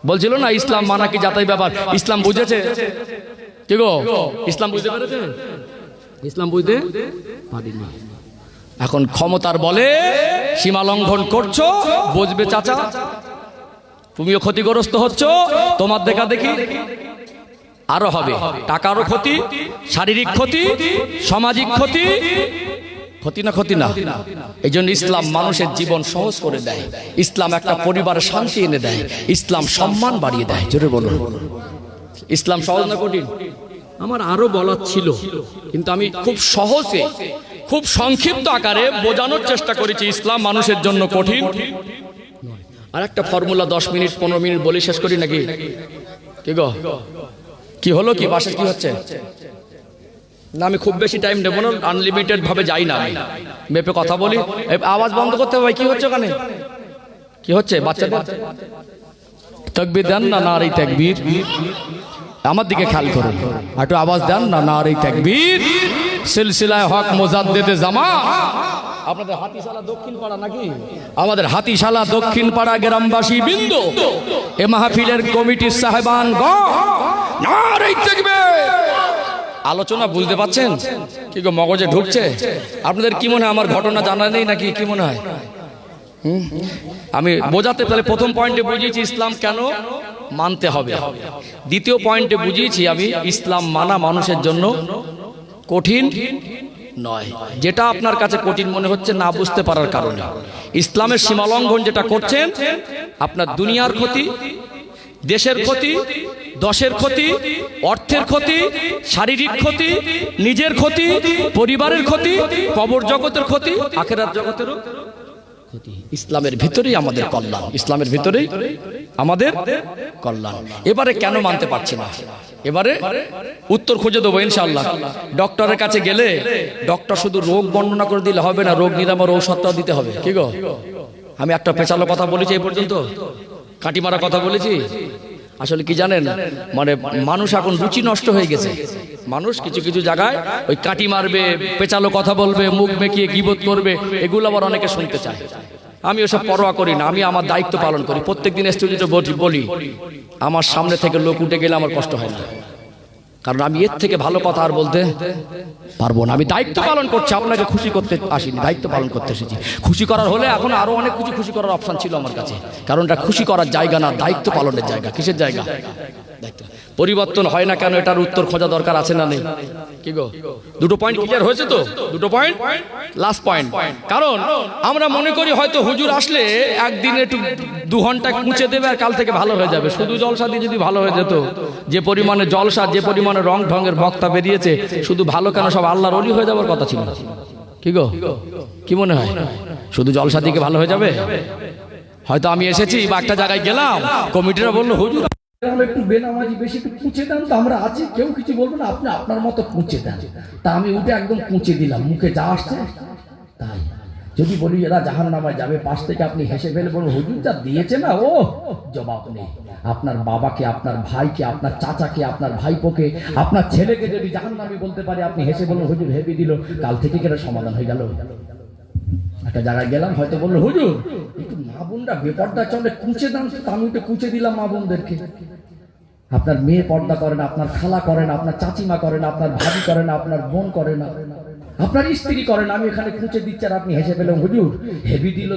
বলছিল না ইসলাম মানা কি যাতাই ব্যাপার। ইসলাম বুঝেছে কি গো? ইসলাম বুঝতে পেরেছে? ইসলাম বুঝতে পারিনি। এখন ক্ষমতার বলে সীমা লঙ্ঘন করছো, বুঝবে চাচা তুমিও ক্ষতিগ্রস্ত হচ্ছ, তোমার দেখা দেখি আরো হবে, টাকারও ক্ষতি, শারীরিক ক্ষতি, সামাজিক ক্ষতি। ক্ষতি না ক্ষতি না? এই জন্য ইসলাম মানুষের জীবন সহজ করে দেয়, ইসলাম একটা পরিবারের শান্তি এনে দেয়, ইসলাম সম্মান বাড়িয়ে দেয়। জোরে বলুন, ইসলাম সহজ না কঠিন? আমার আরো বলার ছিল, কিন্তু আমি খুব সহজে খুব সংক্ষিপ্ত আকারে বোঝানোর চেষ্টা করেছি ইসলাম মানুষের জন্য কঠিন। আর একটা ফর্মুলা 10 মিনিট 15 মিনিট বলে শেষ করি নাকি? কি গো, কি হলো? কি বাসে কি হচ্ছে না? আমি খুব বেশি টাইম দেবো না, আনলিমিটেড ভাবে যাই না, আমি মেপে কথা বলি। আওয়াজ বন্ধ করতে হবে। কি হচ্ছে ওখানে? কি হচ্ছে? বাচ্চাদের তাকবীর দেন না, নারে তাকবীর। আমার দিকে খেয়াল করুন, একটু আওয়াজ দেন না, নারে তাকবীর। সিলসিলায়ে হক মুজাদ্দিদে জামাত। আপনাদের হাতিশালা দক্ষিণ পাড়া নাকি? আমাদের হাতিশালা দক্ষিণ পাড়া গ্রামবাসী বৃন্দ, এ মাহফিলের কমিটির সাহেবান গণ, নারে তাকবীর। আলোচনা বুঝতে পাচ্ছেন কি গো? মগজে ঢুকছে? আপনাদের কি মনে হয় আমার ঘটনা জানা নেই নাকি? কি মনে হয়? আমি বোঝাতে তাহলে প্রথম পয়েন্টে বুঝিয়েছি ইসলাম কেন মানতে হবে, দ্বিতীয় পয়েন্টে বুঝিয়েছি আমি ইসলাম মানা মানুষের জন্য কঠিন নয়। যেটা আপনার কাছে কঠিন মনে হচ্ছে না বুঝতে পারার কারণে, ইসলামের সীমালঙ্ঘন যেটা করছেন আপনার দুনিয়ার ক্ষতি, দেশের ক্ষতি, দশের ক্ষতি, অর্থের ক্ষতি, শারীরিক ক্ষতি, নিজের ক্ষতি, পরিবারের ক্ষতি, কবর জগতের ক্ষতি, আখিরাত জগতেরও ক্ষতি। ইসলামের ভিতরেই আমাদের কল্যাণ, ইসলামের ভিতরেই আমাদের কল্যাণ। এবারে কেন মানতে পারছি না, এবারে উত্তর খুঁজে দেবো ইনশাআল্লাহ। ডক্টরের কাছে গেলে ডক্টর শুধু রোগ বর্ণনা করে দিলে হবে না, রোগ নিরাময়ের ঔষধটাও দিতে হবে। কি গো, আমি একটা পেঁচালো কথা বলেছি এই পর্যন্ত, কাটি মারা কথা বলেছি। আসলে কি জানেন, মানে মানুষ এখন রুচি নষ্ট হয়ে গেছে। মানুষ কিছু কিছু জায়গায় ওই কাটি মারবে, পেঁচালো কথা বলবে, মুখ মেকিয়ে গীবত করবে, এগুলো আবার অনেকে শুনতে চায়। আমি ওসব পরোয়া করি না, আমি আমার দায়িত্ব পালন করি। প্রত্যেকদিন স্টুডিওতে বলি, আমার সামনে থেকে লোক উঠে গেলে আমার কষ্ট হয় না, কারণ আমি এর থেকে ভালো কথা আর বলতে পারবো না। আমি দায়িত্ব পালন করছি, আপনাকে খুশি করতে আসিনি, দায়িত্ব পালন করতে এসেছি। খুশি করার হলে এখন আরো অনেক কিছু খুশি করার অপশন ছিল আমার কাছে, কারণ এটা খুশি করার জায়গা না, দায়িত্ব পালনের জায়গা। কিসের জায়গা? দায়িত্ব। পরিবর্তন হয় না কেন, এটার উত্তর খোঁজা দরকার আছে না নেই? কি গো, দুটো পয়েন্ট ক্লিয়ার হয়েছে তো? দুটো পয়েন্ট, লাস্ট পয়েন্ট। কারণ আমরা মনে করি হয়তো হুজুর আসলে একদিনে একটু 2 ঘন্টা কুঁচে দেবে আর কাল থেকে ভালো হয়ে যাবে। শুধু জলসা দিয়ে যদি ভালো হয়ে যেত, যে পরিমাণে জলসা, যে পরিমাণে রং ঢঙের বক্তা বেরিয়েছে, শুধু ভালো কেন, সব আল্লাহর ওলি হয়ে যাওয়ার কথা ছিল। কি গো, কি মনে হয় শুধু জলসা দিকে ভালো হয়ে যাবে? হয়তো আমি এসেছি বা একটা জায়গায় গেলাম, কমিটিরা বললো হুজুর একটু বেনামাজি বেশি একটু পুঁছে দেন, তো আমরা আছি, কেউ কিছু বলবো না, আপনি আপনার মতো পুঁছে দেন। তা আমি উঠে একদম পুঁছে দিলাম, মুখে যা আসছে তাই। যদি বলি এরা জাহান্নামায় যাবে, পাশ থেকে আপনি হেসে ফেলে বলুন হুজুর যা দিয়েছে না, ও জবাব নেই। আপনার বাবাকে, আপনার ভাইকে, আপনার চাচাকে, আপনার ভাইপোকে, আপনার ছেলেকে যদি জাহান্নামী বলতে পারে, আপনি হেসে বলুন হুজুর হেবি দিল, কাল থেকে কেন সমাধান হয়ে গেল। একটা জায়গায় গেলাম, হয়তো বললো হুজুর একটু মা বোনরা বেপর্দা চলে, কুঁচে দাম, আমি একটু কুঁচে দিলাম মা বোনদেরকে। আপনার মেয়ে পর্দা করে না, আপনার খালা করে না, আপনার চাচিমা করে না, আপনার ভাবি করে না, আপনার বোন করে না, আপনার স্ত্রী করে না, আমি এখানে কুঁচে দিচ্ছি আর আপনি হেসে পেলাম হুজুর হেভি দিল।